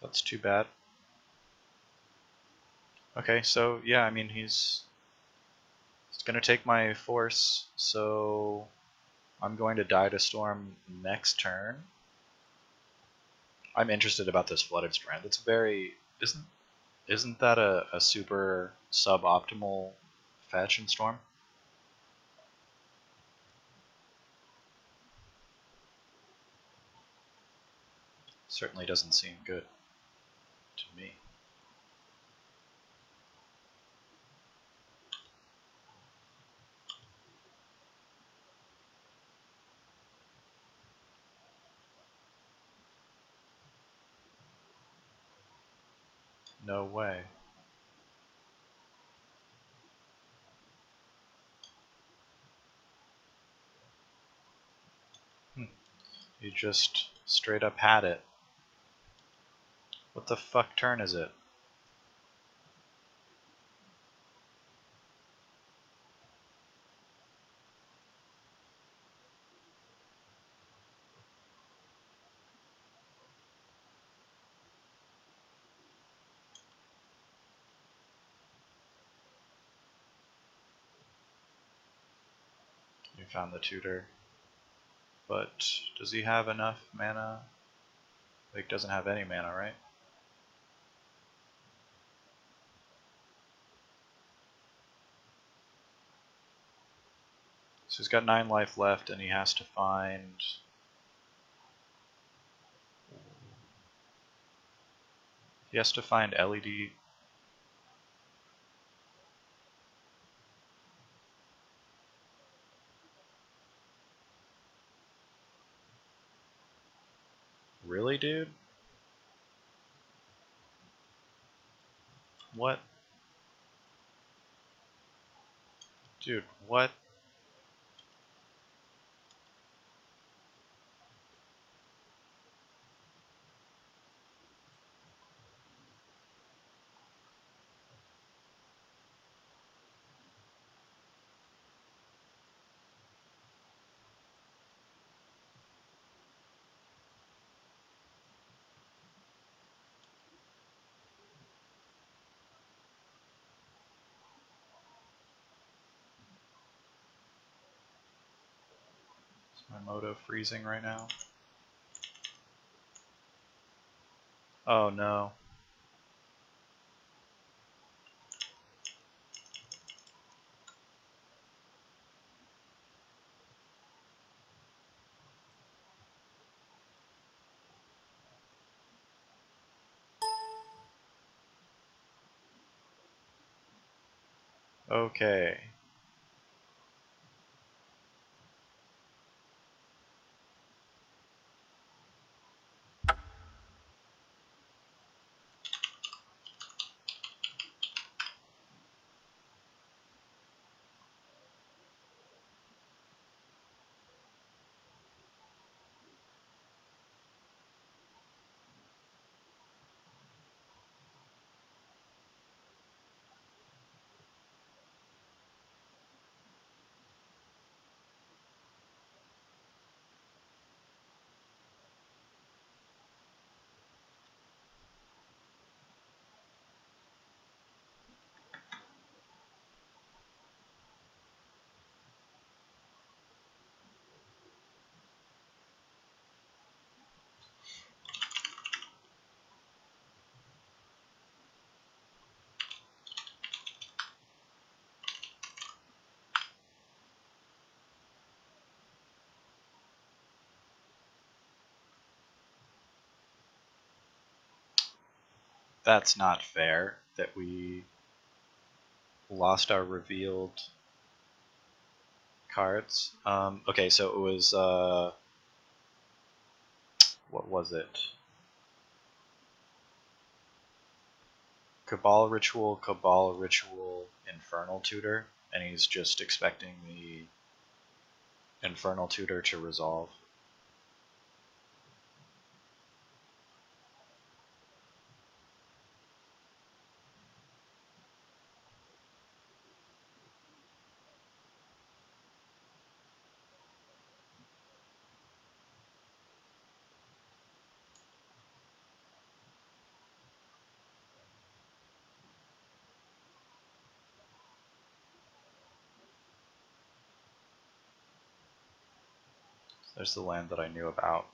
That's too bad. Okay, so yeah, I mean he's gonna take my force, so I'm going to die to Storm next turn. I'm interested about this Flooded Strand. It's very isn't that a super suboptimal fetch in Storm? Certainly doesn't seem good to me. No way. You just straight up had it. What the fuck turn is it? You found the tutor. But does he have enough mana? Like, doesn't have any mana, right? So he's got 9 life left, and he has to find... He has to find LED... Really, dude? What? Dude, what? Is my MODO freezing right now? Oh no. Okay. That's not fair that we lost our revealed cards. Okay, so it was, what was it? Cabal Ritual, Infernal Tutor, and he's just expecting the Infernal Tutor to resolve. There's the land that I knew about.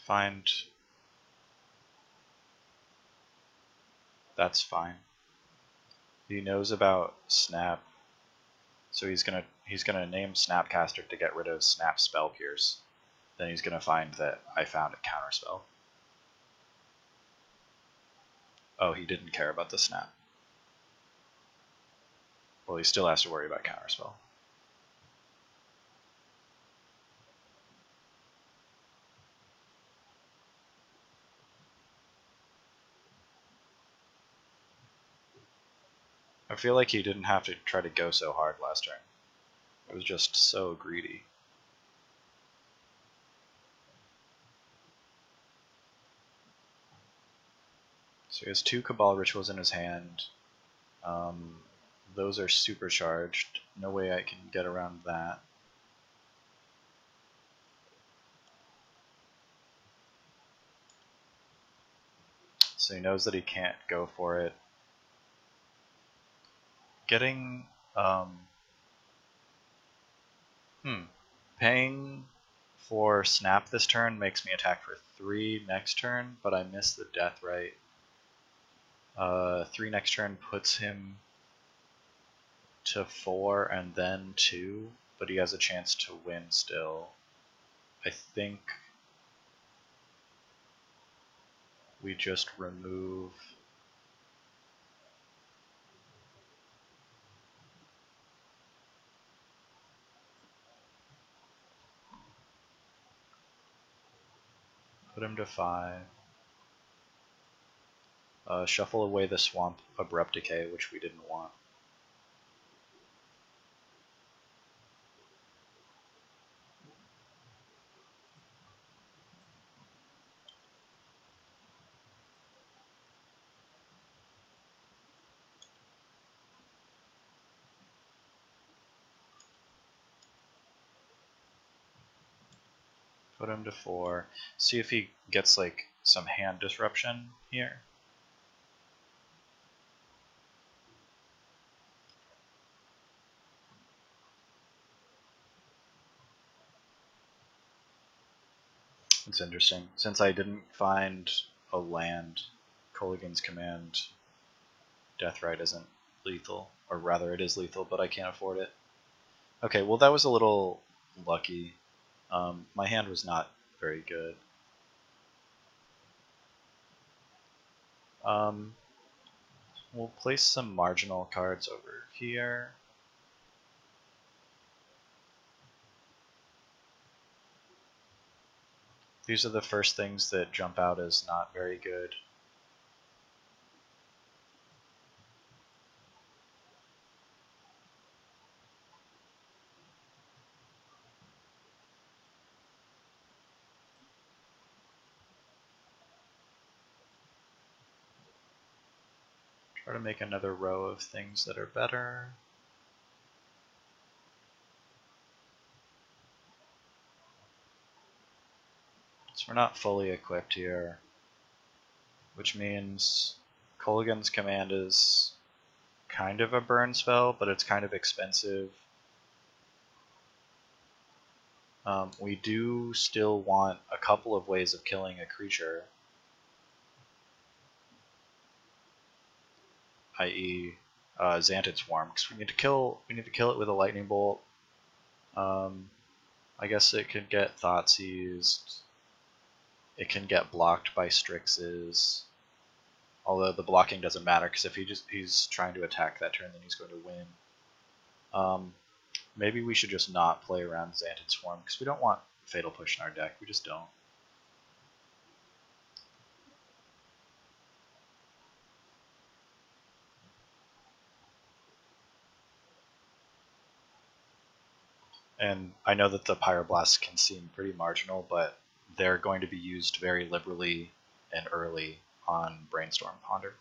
Find... That's fine. He knows about Snap, so he's gonna name Snapcaster to get rid of Snap Spell Pierce. Then he's gonna find that I found a counterspell. Oh, he didn't care about the Snap. Well, he still has to worry about counterspell. I feel like he didn't have to try to go so hard last turn. It was just so greedy. So he has 2 Cabal Rituals in his hand. Those are supercharged. No way I can get around that. So he knows that he can't go for it. Getting... Paying for Snap this turn makes me attack for 3 next turn, but I miss the Death Right. 3 next turn puts him to 4 and then 2, but he has a chance to win still. I think we just remove... Put him to 5. Shuffle away the Swamp Abrupt Decay, which we didn't want. Put him to 4. See if he gets like some hand disruption here. It's interesting. Since I didn't find a land, Kolaghan's Command Deathrite isn't lethal. Or rather, it is lethal, but I can't afford it. Okay, well that was a little lucky. My hand was not very good. We'll place some marginal cards over here. These are the first things that jump out as not very good. Try to make another row of things that are better. So we're not fully equipped here, which means Kolaghan's Command is kind of a burn spell, but it's kind of expensive. We do still want a couple of ways of killing a creature, i.e. Xantid Swarm, because we need to kill it with a lightning bolt. I guess it could get Thoughtseized. It can get blocked by Strixes. Although the blocking doesn't matter, because if he's trying to attack that turn, then he's going to win. Maybe we should just not play around Xantid Swarm, because we don't want Fatal Push in our deck. We just don't. And I know that the Pyroblasts can seem pretty marginal, but they're going to be used very liberally and early on Brainstorm Ponder.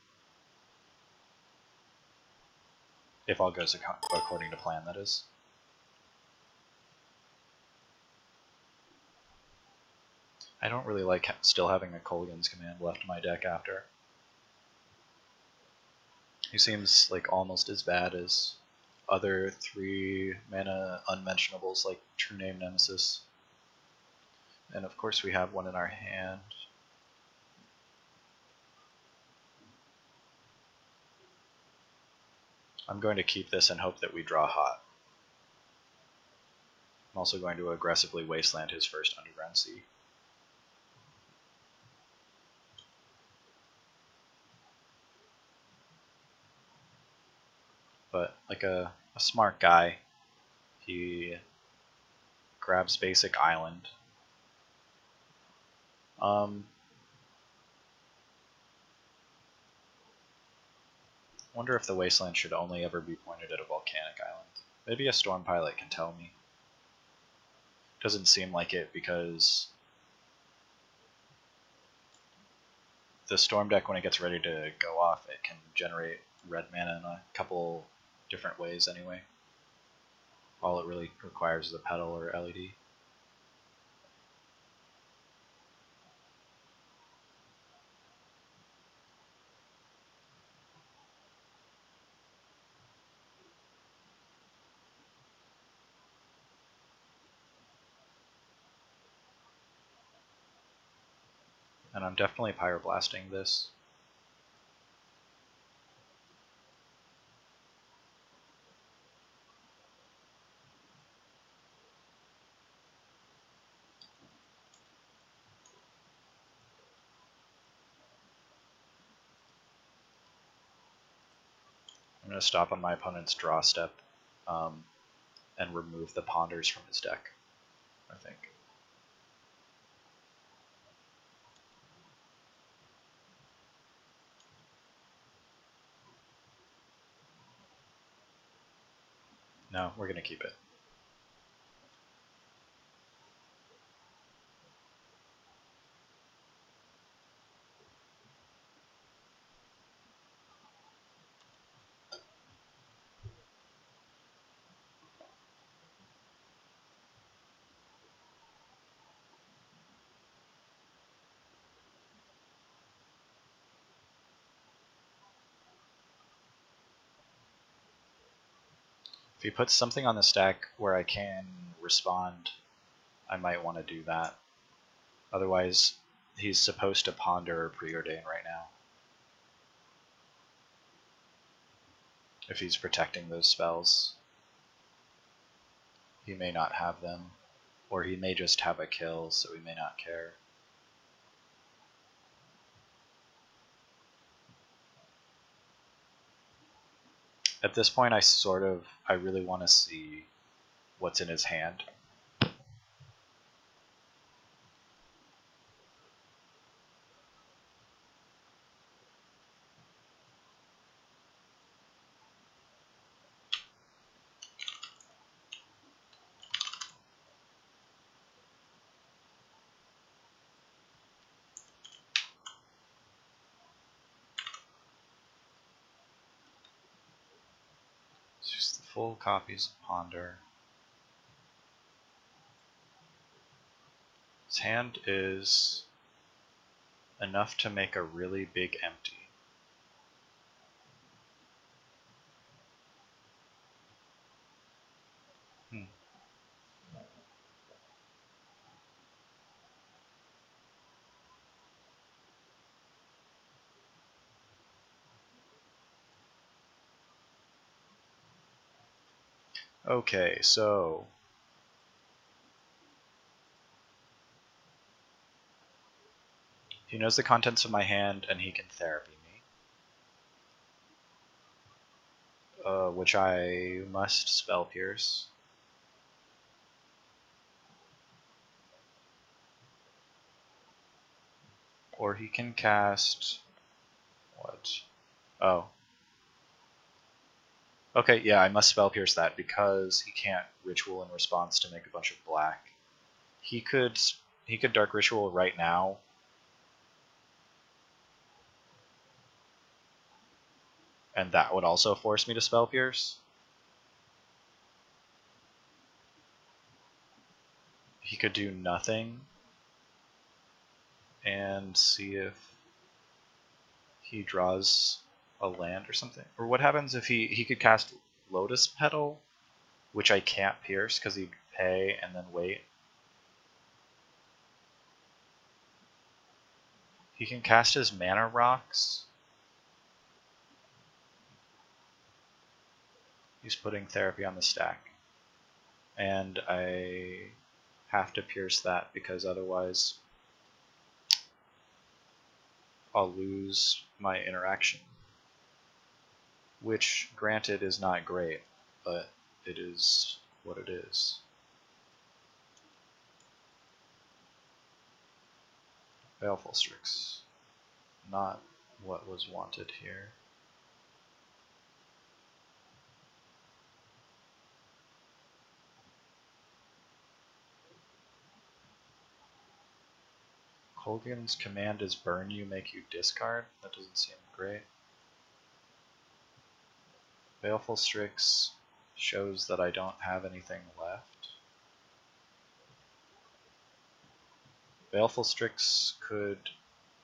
If all goes according to plan, that is. I don't really like still having a Kolaghan's Command left in my deck after. He seems like almost as bad as other 3 mana unmentionables like True Name Nemesis. And of course we have one in our hand. I'm going to keep this and hope that we draw hot. I'm also going to aggressively wasteland his first Underground Sea. But like a smart guy, he grabs basic island. Wonder if the wasteland should only ever be pointed at a volcanic island. Maybe a storm pilot can tell me. Doesn't seem like it because the storm deck, when it gets ready to go off, it can generate red mana in a couple different ways anyway. All it really requires is a petal or LED. And I'm definitely pyroblasting this. I'm going to stop on my opponent's draw step and remove the ponders from his deck, I think. No, we're going to keep it. If he puts something on the stack where I can respond, I might want to do that. Otherwise, he's supposed to ponder or preordain right now. If he's protecting those spells, he may not have them, or he may just have a kill, so he may not care. At this point, I really want to see what's in his hand. It's just the full copies of Ponder. His hand is enough to make a really big empty. Okay, so he knows the contents of my hand and he can therapy me. Which I must spell pierce. Or he can cast what? Oh. Okay, yeah, I must spell pierce that because he can't ritual in response to make a bunch of black. He could dark ritual right now. And that would also force me to spell pierce. He could do nothing and see if he draws a land or something. Or what happens if he could cast Lotus Petal, which I can't pierce because he'd pay and then wait. He can cast his mana rocks. He's putting Therapy on the stack. And I have to pierce that because otherwise I'll lose my interaction. Which, granted, is not great, but it is what it is. Baleful Strix. Not what was wanted here. Colgan's command is burn you, make you discard. That doesn't seem great. Baleful Strix shows that I don't have anything left. Baleful Strix could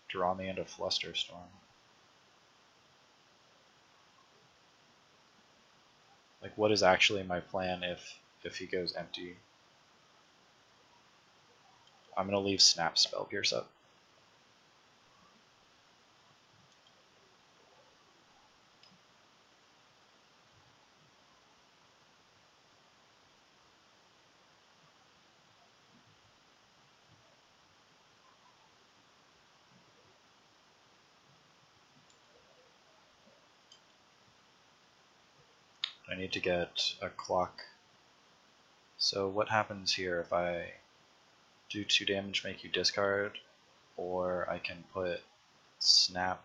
draw me into Flusterstorm. Like, what is actually my plan if he goes empty? I'm gonna leave Snap Spell Pierce up. I need to get a clock. So what happens here if I do 2 damage, make you discard, or I can put snap,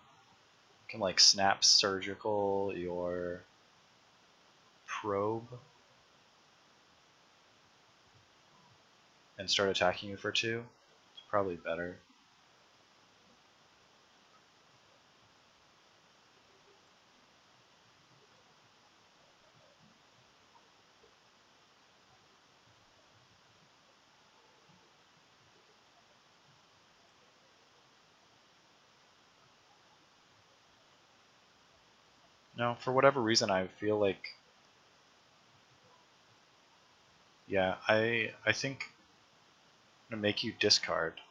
I can like snap surgical your probe and start attacking you for 2. It's probably better. No, for whatever reason I feel like, yeah, I think I'm gonna make you discard.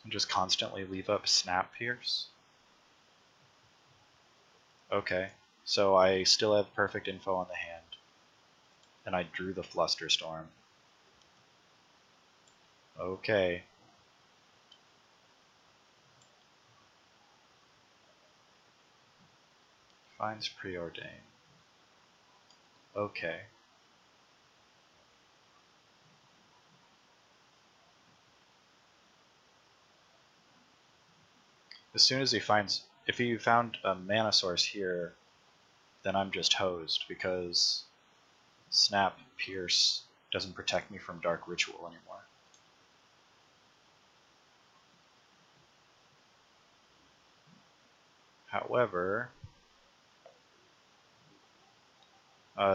And just constantly leave up Snap Pierce. Okay, so I still have perfect info on the hand. And I drew the Flusterstorm. Okay. Finds Preordain. Okay. As soon as he finds, if he found a mana source here, then I'm just hosed because Snap Pierce doesn't protect me from Dark Ritual anymore. However,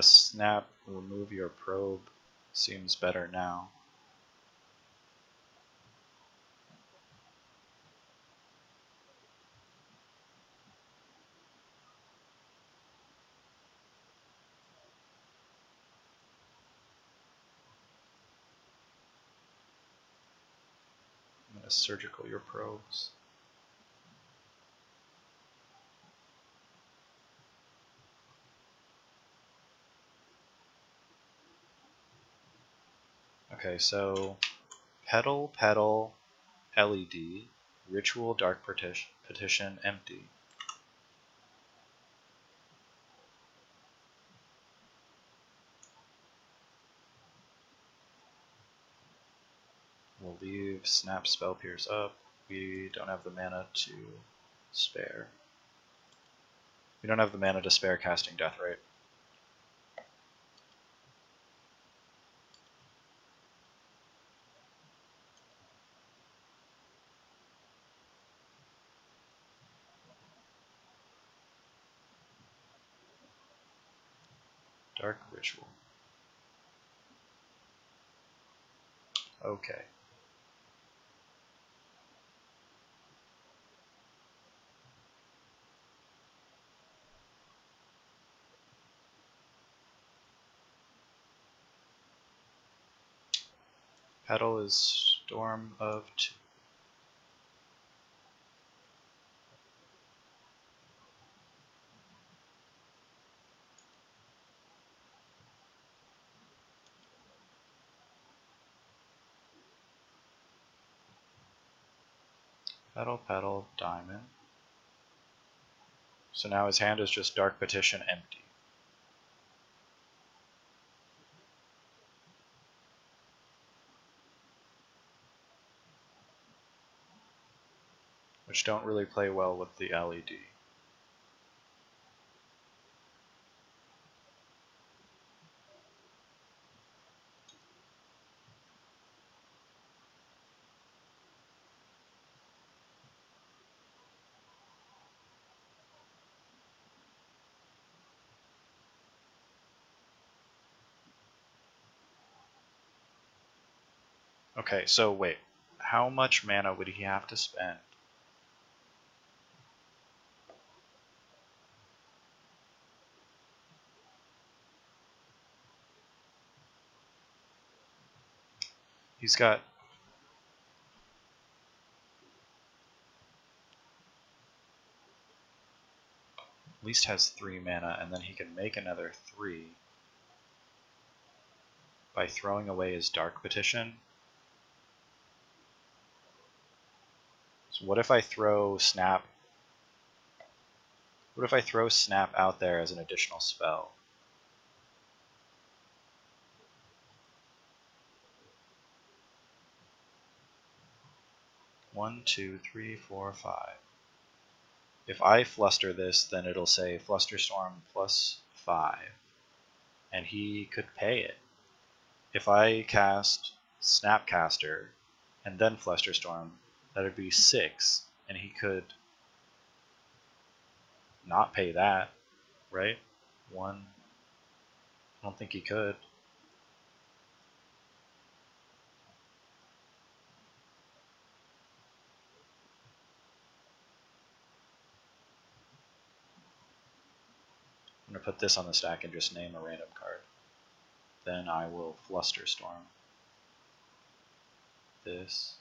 Snap remove your probe seems better now. I'm going to surgical your probes. Okay, so Petal, Petal, LED, Ritual, Dark Petition, empty. We'll leave Snap Spell Pierce up. We don't have the mana to spare. We don't have the mana to spare casting Deathrite. Dark Ritual. Okay. Petal is Storm of 2. Petal, Petal, Diamond. So now his hand is just Dark Petition, empty. Which don't really play well with the LED. Okay, so wait. How much mana would he have to spend? He's got... at least has 3 mana, and then he can make another 3 by throwing away his Dark Petition. So what if I throw Snap? What if I throw Snap out there as an additional spell? One, two, three, four, 5. If I fluster this, then it'll say Flusterstorm plus 5, and he could pay it. If I cast Snapcaster and then Flusterstorm, that would be 6, and he could not pay that, right? 1. I don't think he could. I'm going to put this on the stack and just name a random card. Then I will Flusterstorm this.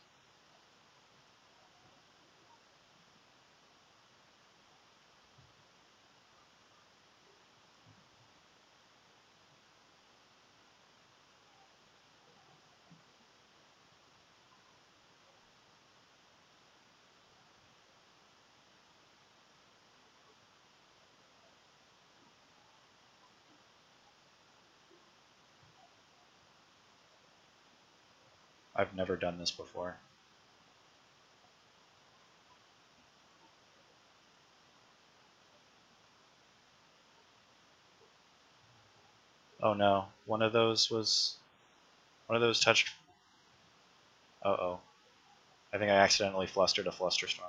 I've never done this before. Oh no, one of those touched... Uh-oh. I think I accidentally flustered a Flusterstorm.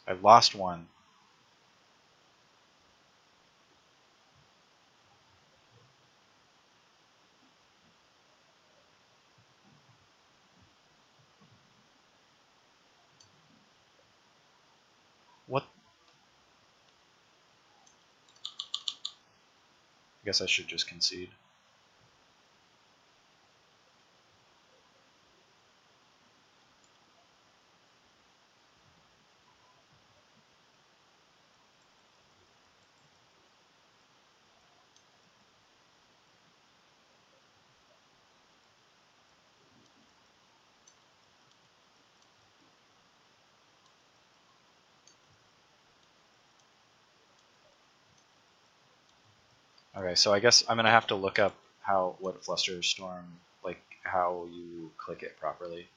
I lost one. What? I guess I should just concede. Okay, so I guess I'm gonna have to look up what Flusterstorm, like how you click it properly.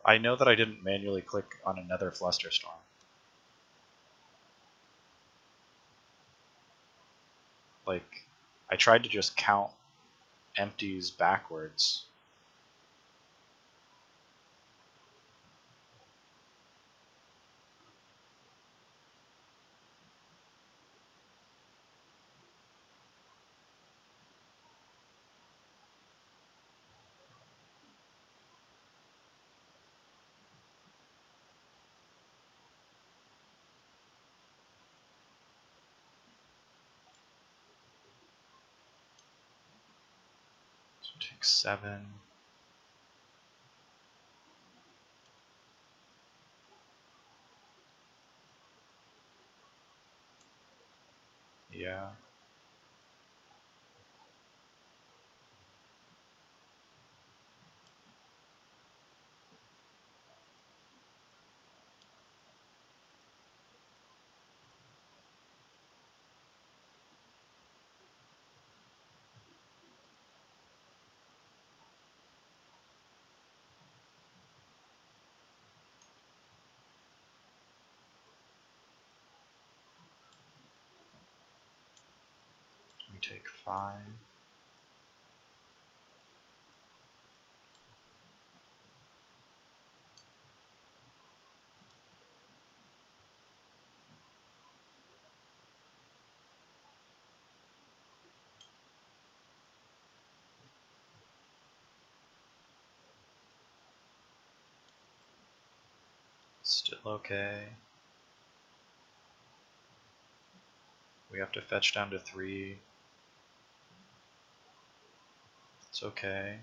I know that I didn't manually click on another Flusterstorm. Like, I tried to just count empties backwards. So take 7. Yeah. We take 5. Still okay. We have to fetch down to 3. It's okay.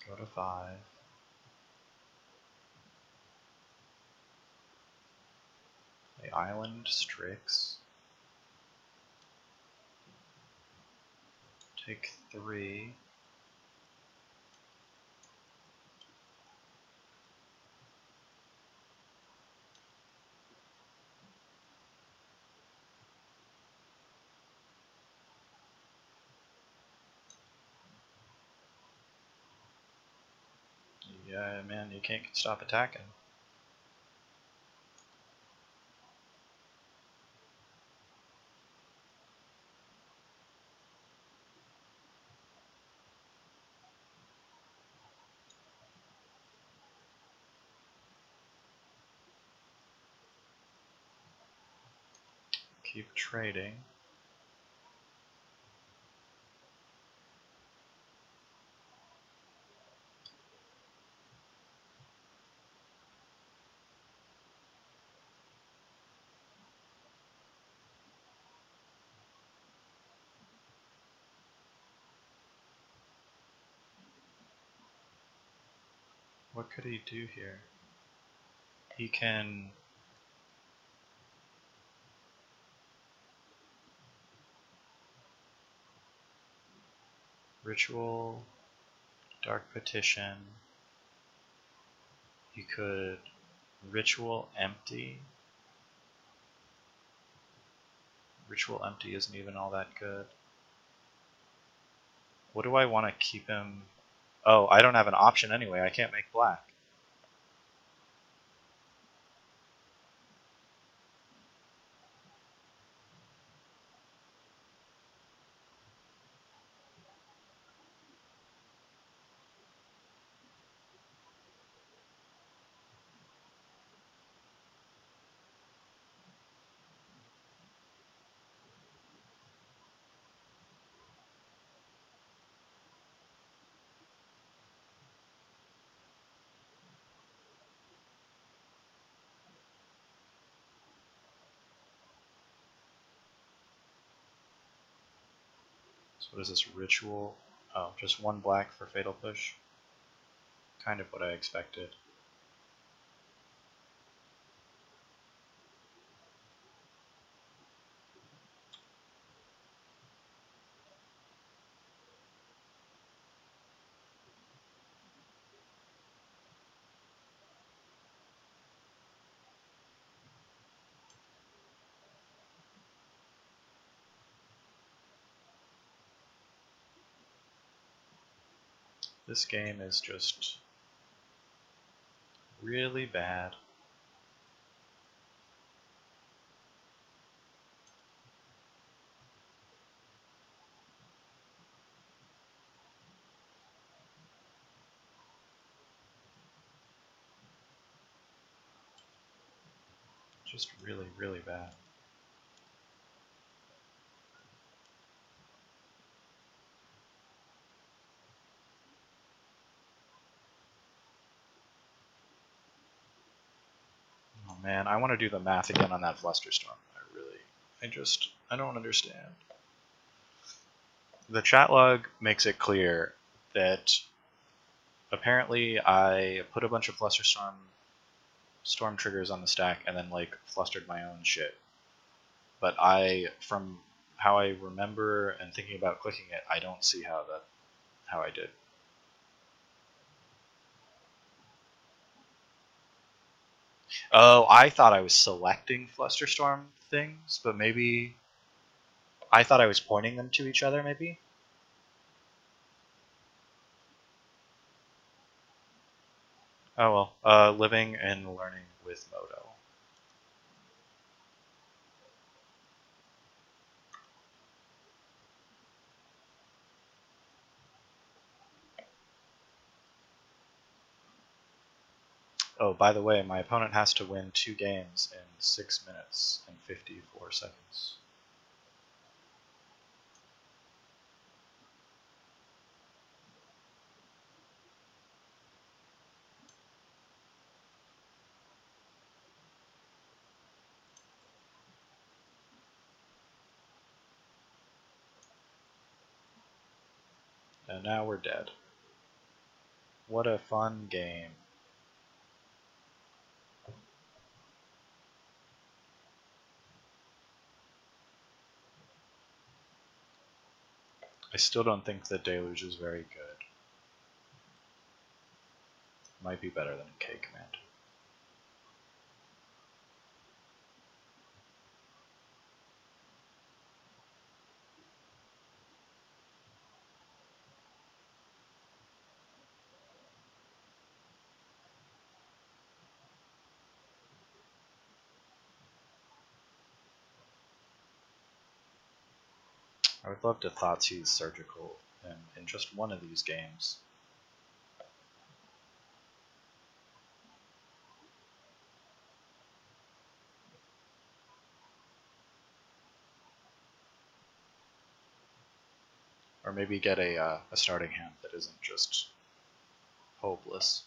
Go to 5. The island Strix. Take 3. Yeah, man, you can't stop attacking. Keep trading. What could he do here? He can ritual, dark petition. He could ritual empty. Ritual empty isn't even all that good. What do I want to keep him? Oh, I don't have an option anyway. I can't make black. So what is this ritual? Oh, just 1 black for fatal push. Kind of what I expected. This game is just really bad. Just really, really bad. Oh man, I want to do the math again on that Flusterstorm. I don't understand. The chat log makes it clear that apparently I put a bunch of Flusterstorm storm triggers on the stack and then like flustered my own shit. But from how I remember and thinking about clicking it, I don't see how I did. Oh, I thought I was selecting Flusterstorm things, but maybe I thought I was pointing them to each other, maybe? Oh well, living and learning with MODO. Oh, by the way, my opponent has to win 2 games in 6 minutes and 54 seconds. And now we're dead. What a fun game. I still don't think the Deluge is very good. Might be better than K Command. I would love to Thoughtseize Surgical in just one of these games. Or maybe get a starting hand that isn't just hopeless.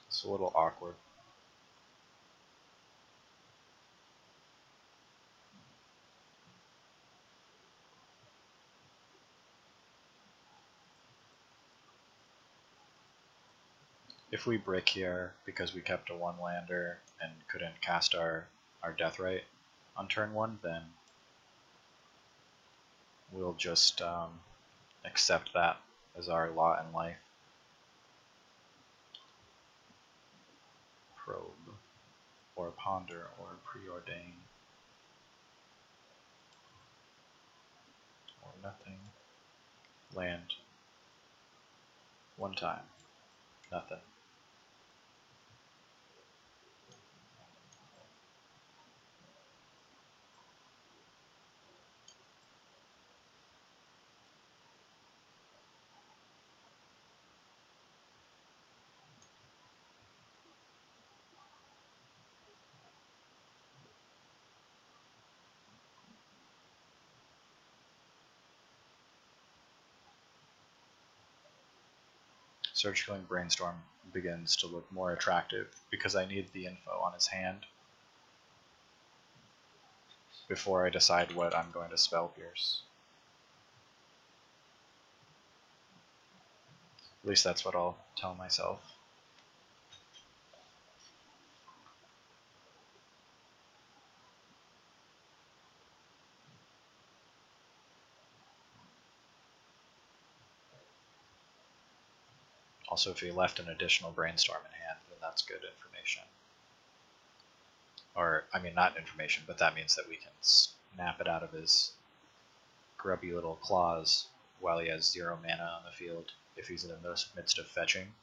It's a little awkward. If we brick here because we kept a 1-lander and couldn't cast our Deathrite on turn 1, then we'll just accept that as our lot in life. Probe, or ponder, or preordain, or nothing. Land. 1 time. Nothing. Surgical Brainstorm begins to look more attractive because I need the info on his hand before I decide what I'm going to Spell Pierce. At least that's what I'll tell myself. Also, if he left an additional brainstorm in hand, then that's good information. Or, I mean, not information, but that means that we can snap it out of his grubby little claws while he has 0 mana on the field if he's in the midst of fetching.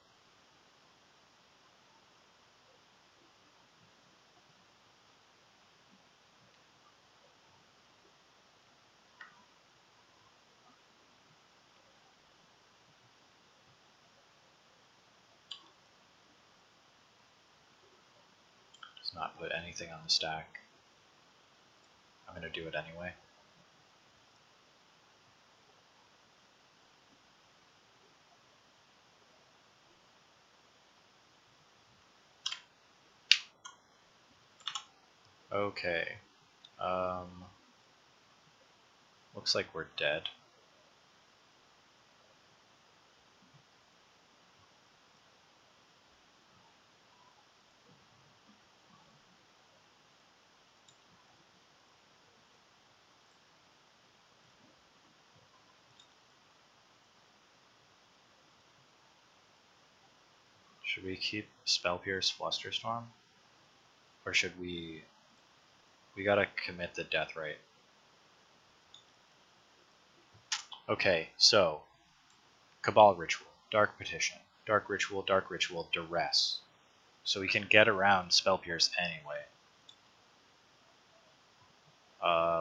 Does not put anything on the stack. I'm going to do it anyway. Okay. Looks like we're dead. Should we keep Spell Pierce Flusterstorm? Or should we... We gotta commit the Death Right. Okay, so... Cabal Ritual, Dark Petition, Dark Ritual, Duress. So we can get around Spell Pierce anyway.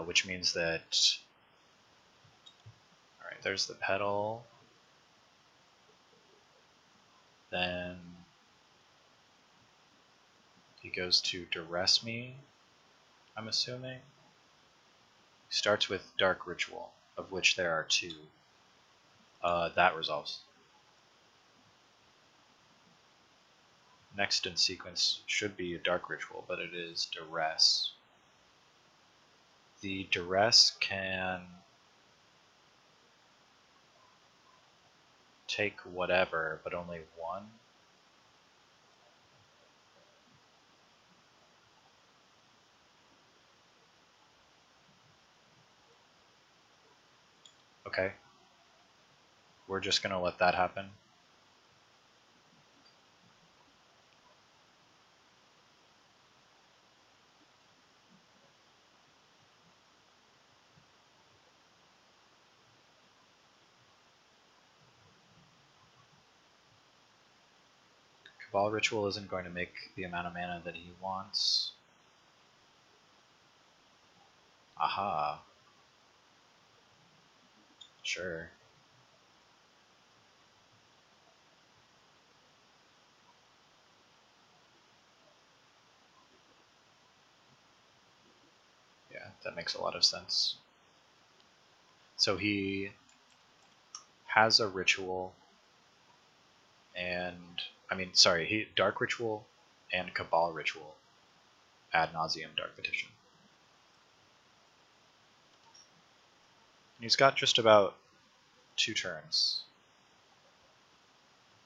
Which means that... Alright, there's the Petal. Then... He goes to Duress me, I'm assuming. He starts with Dark Ritual, of which there are 2. That resolves. Next in sequence should be a Dark Ritual, but it is Duress. The Duress can take whatever, but only 1. Okay. We're just gonna let that happen. Cabal Ritual isn't going to make the amount of mana that he wants. Aha. Sure. Yeah, that makes a lot of sense. So he has a ritual and... I mean, sorry, he Dark Ritual and Cabal Ritual. Ad nauseum Dark Petition. And he's got just about 2 turns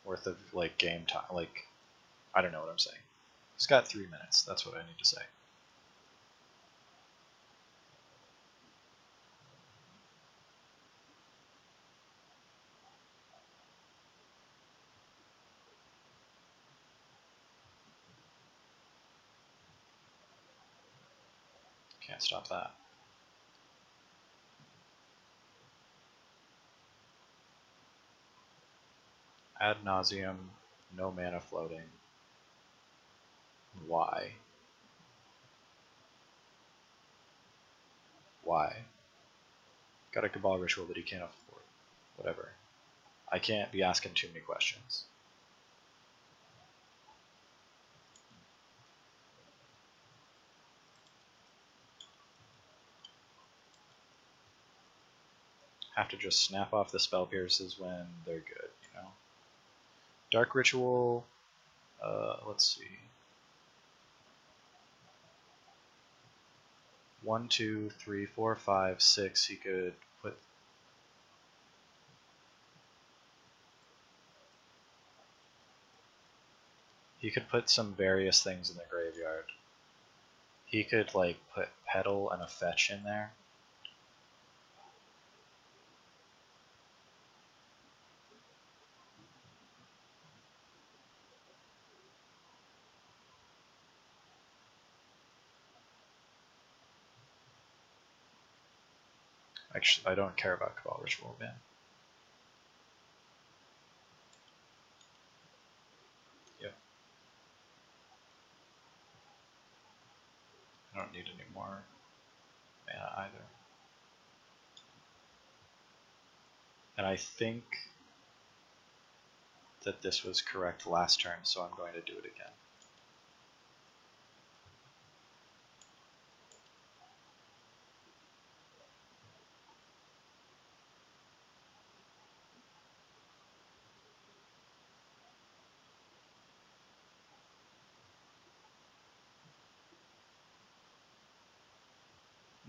worth of like game time. Like, I don't know what I'm saying. He's got 3 minutes. That's what I need to say. Can't stop that. Ad nauseum, no mana floating. Why? Why? Got a Cabal Ritual that he can't afford. Whatever. I can't be asking too many questions. Have to just snap off the Spell Pierces when they're good, you know? Dark Ritual, let's see. 1, 2, 3, 4, 5, 6. He could put... He could put some various things in the graveyard. He could, like, put Petal and a Fetch in there. Actually, I don't care about Cabal Ritual, man. Yep. I don't need any more mana either. And I think that this was correct last turn, so I'm going to do it again.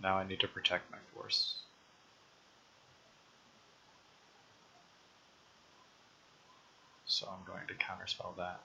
Now I need to protect my force. So I'm going to counterspell that.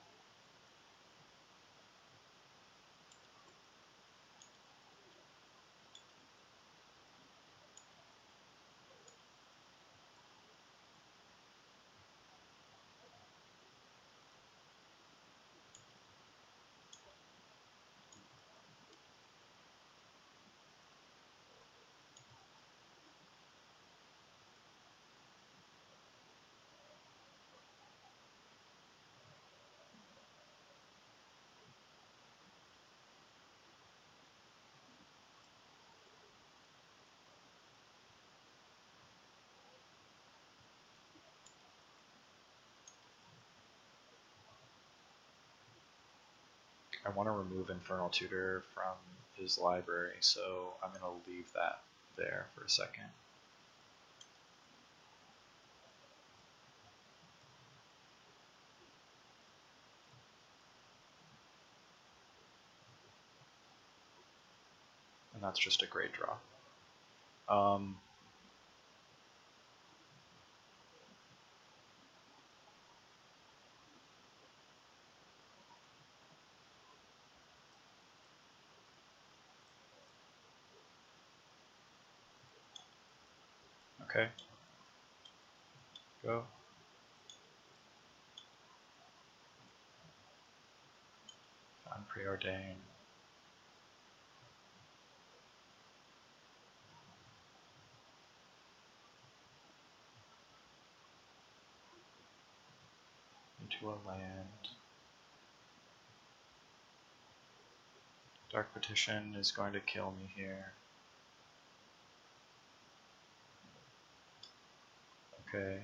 I want to remove Infernal Tutor from his library, so I'm going to leave that there for a second. And that's just a great draw. Okay. Go. I'm preordained. Into a land. Dark Petition is going to kill me here. Okay.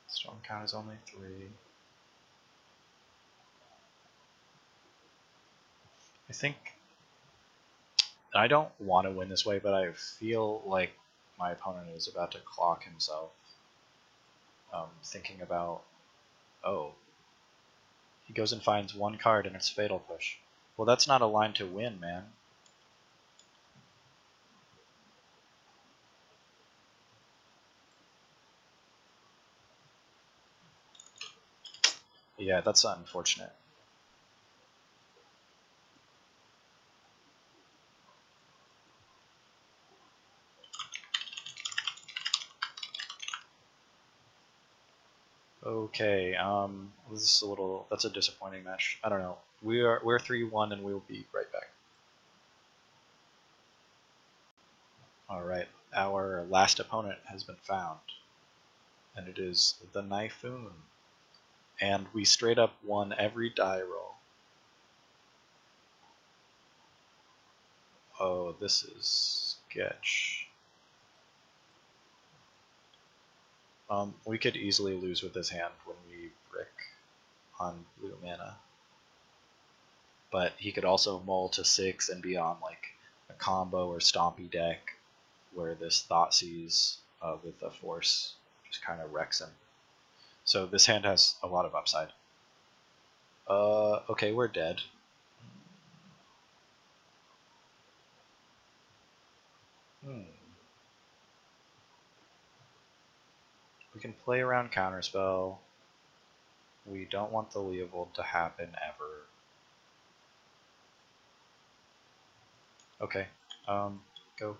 Storm count is only 3. I think I don't want to win this way, but I feel like my opponent is about to clock himself. Thinking about, oh, he goes and finds one card and it's Fatal Push. Well, that's not a line to win, man. Yeah, that's unfortunate. Okay, this is a little, that's a disappointing match. I don't know. We're 3-1 and we'll be right back. Alright, our last opponent has been found. And it is the Typhoon. And we straight up won every die roll. Oh, this is sketch. We could easily lose with this hand when we brick on blue mana. But he could also mull to 6 and be on like a combo or stompy deck where this Thoughtseize with a force just kind of wrecks him. So this hand has a lot of upside. Okay, we're dead. We can play around Counterspell. We don't want the Leovold to happen ever. Okay, go.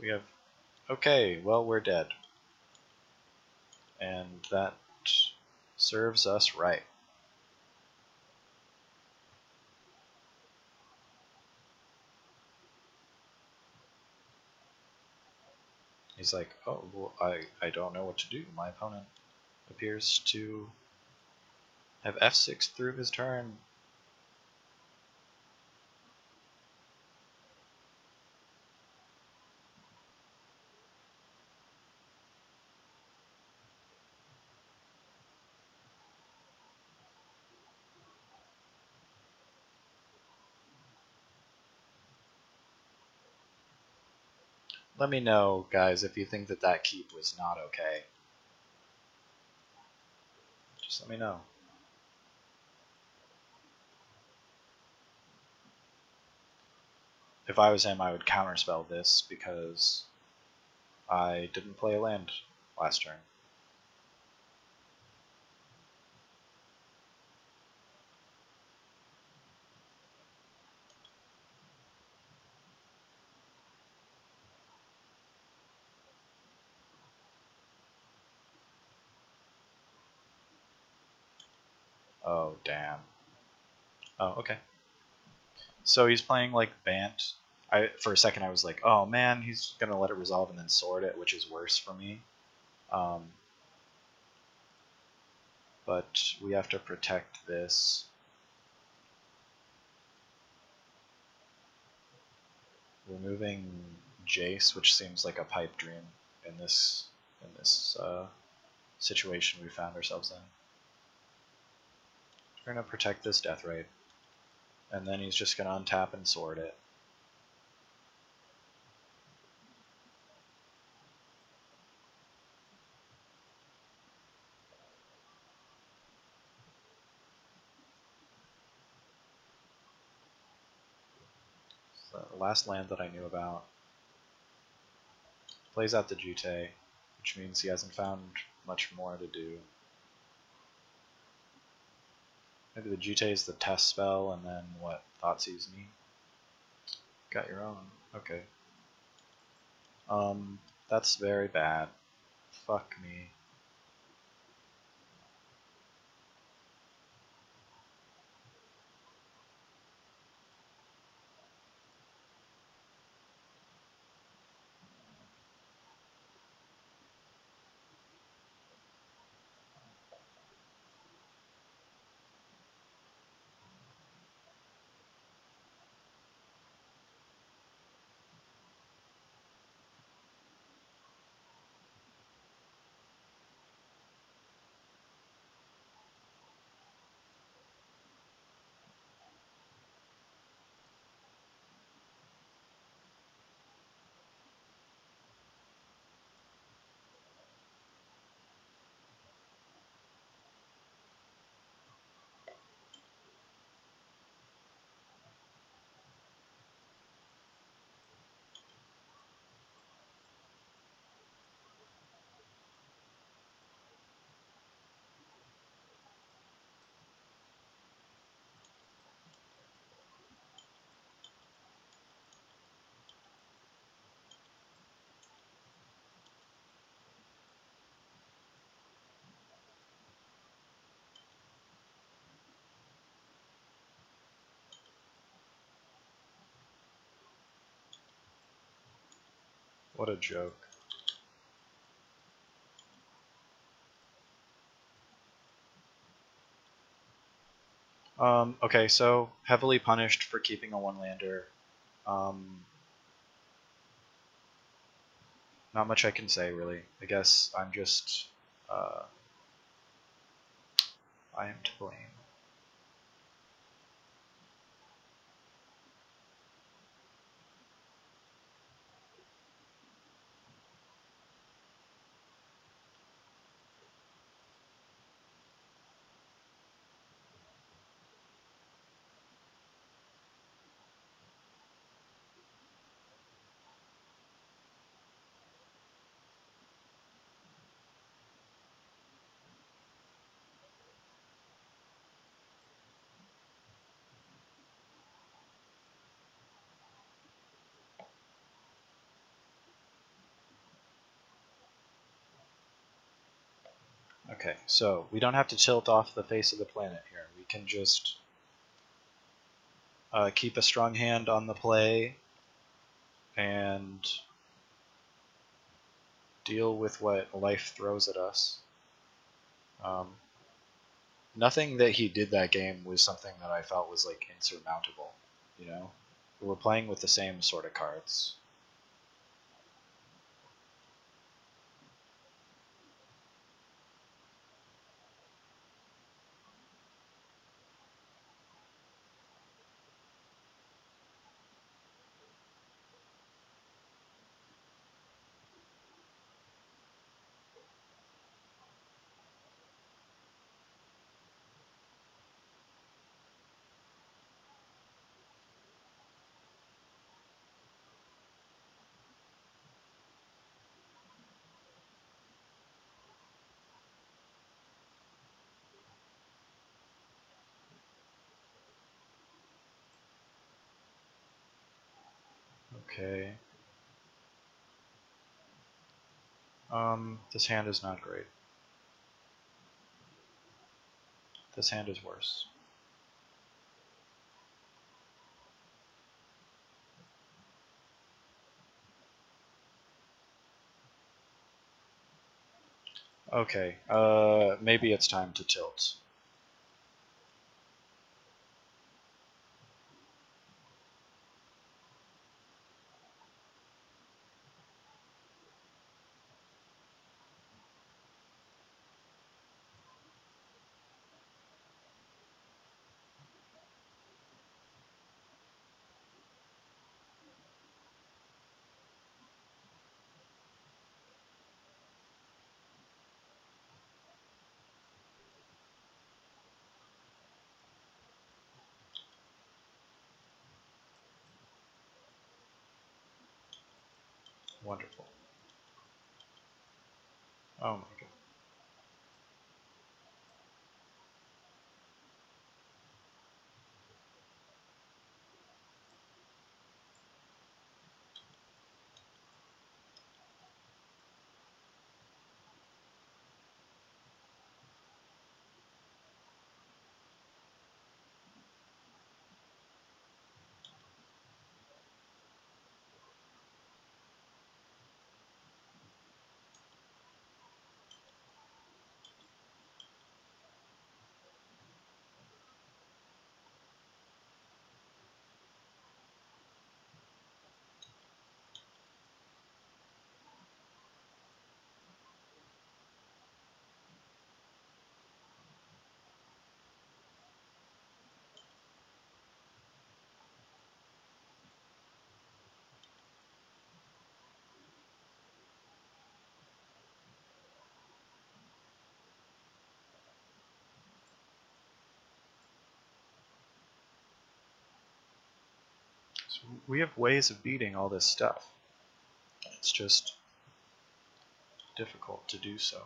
We have... Okay, well, we're dead. And that serves us right. He's like, oh, well, I don't know what to do. My opponent appears to have f6 through his turn. Let me know, guys, if you think that that keep was not okay. Just let me know. If I was him, I would counterspell this because I didn't play a land last turn. Oh, damn. Oh, okay. So he's playing like Bant. For a second I was like, oh man, he's gonna let it resolve and then sword it, which is worse for me. But we have to protect this. Removing Jace, which seems like a pipe dream in this situation we found ourselves in. We're gonna protect this Deathrite, and then he's just gonna untap and sword it. So the last land that I knew about. Plays out the Jute, which means he hasn't found much more to do. Maybe the Jute is the test spell, and then what? Thoughtseize me? Got your own. Okay. That's very bad. Fuck me. What a joke. Okay, so heavily punished for keeping a one-lander. Not much I can say, really. I guess I'm just... I am to blame. Okay, so we don't have to tilt off the face of the planet here. We can just keep a strong hand on the play and deal with what life throws at us. Nothing that he did that game was something that I felt was like insurmountable, you know? We were playing with the same sort of cards. Okay. This hand is not great. This hand is worse. Okay, maybe it's time to tilt. Wonderful. Oh my god. So we have ways of beating all this stuff. It's just difficult to do so.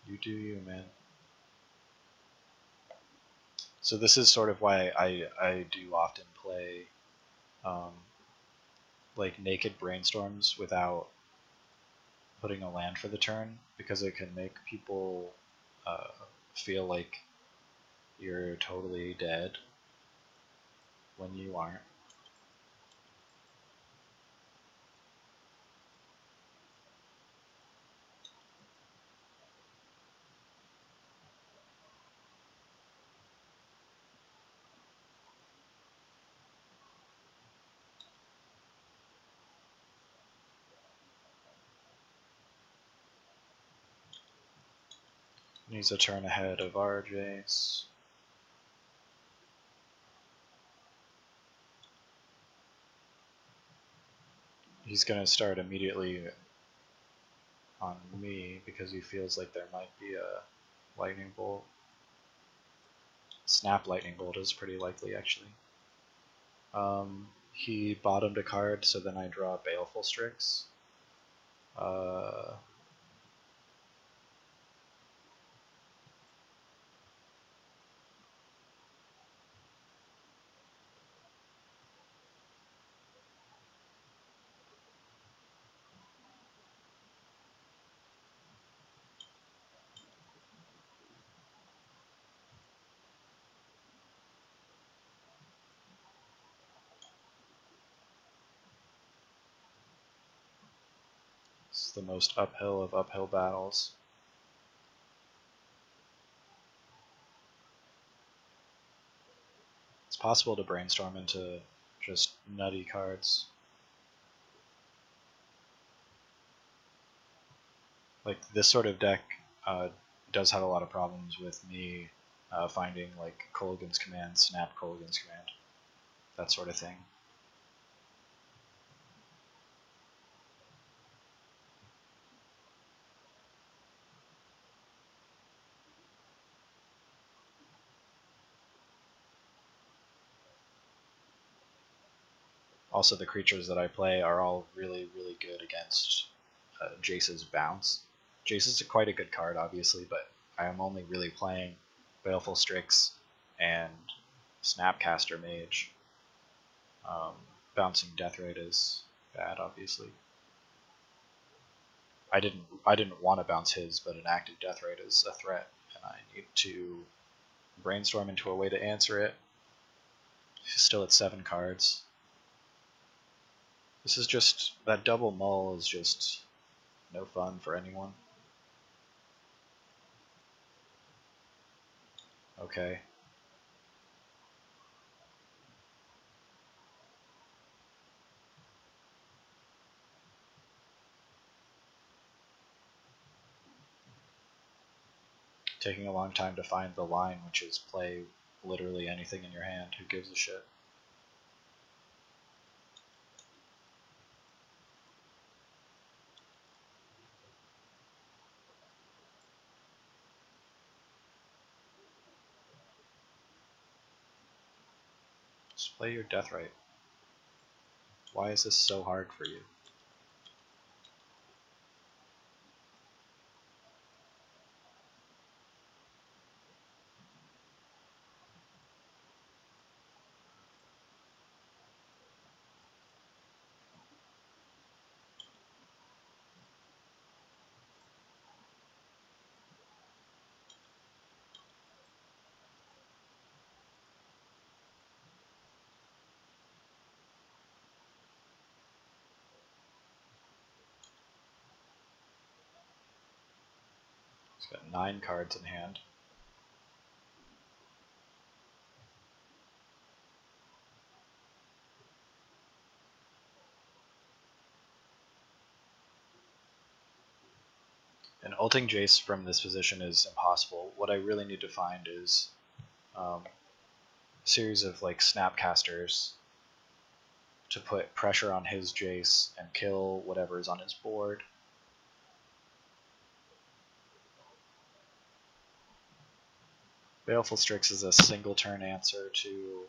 You do you, man. So this is sort of why I do often play um, like naked brainstorms without putting a land for the turn, because it can make people uh, feel like you're totally dead when you aren't. He's a turn ahead of RJ's. He's going to start immediately on me because he feels like there might be a lightning bolt. Snap lightning bolt is pretty likely, actually. He bottomed a card, so then I draw Baleful Strix. It's the most uphill of uphill battles. It's possible to brainstorm into just nutty cards. Like this sort of deck does have a lot of problems with me finding like Kolaghan's Command, Snap Kolaghan's Command, that sort of thing. Also, the creatures that I play are all really, really good against Jace's Bounce. Jace is quite a good card, obviously, but I am only really playing Baleful Strix and Snapcaster Mage. Bouncing Deathrite is bad, obviously. I didn't want to bounce his, but an active Deathrite is a threat, and I need to brainstorm into a way to answer it. He's still at 7 cards. This is just, that double mull is just no fun for anyone. Okay. Taking a long time to find the line, which is play literally anything in your hand. Who gives a shit? Just play your Deathrite. Why is this so hard for you? He's got 9 cards in hand. And ulting Jace from this position is impossible. What I really need to find is a series of like Snapcasters to put pressure on his Jace and kill whatever is on his board. Baleful Strix is a single turn answer to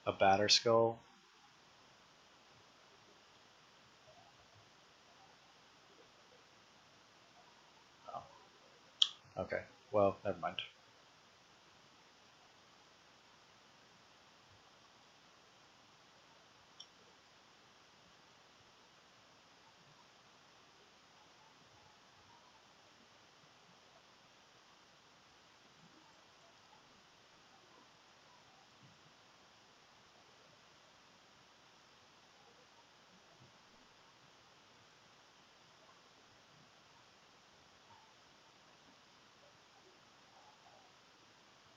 a Batterskull. Oh. Okay, well, never mind.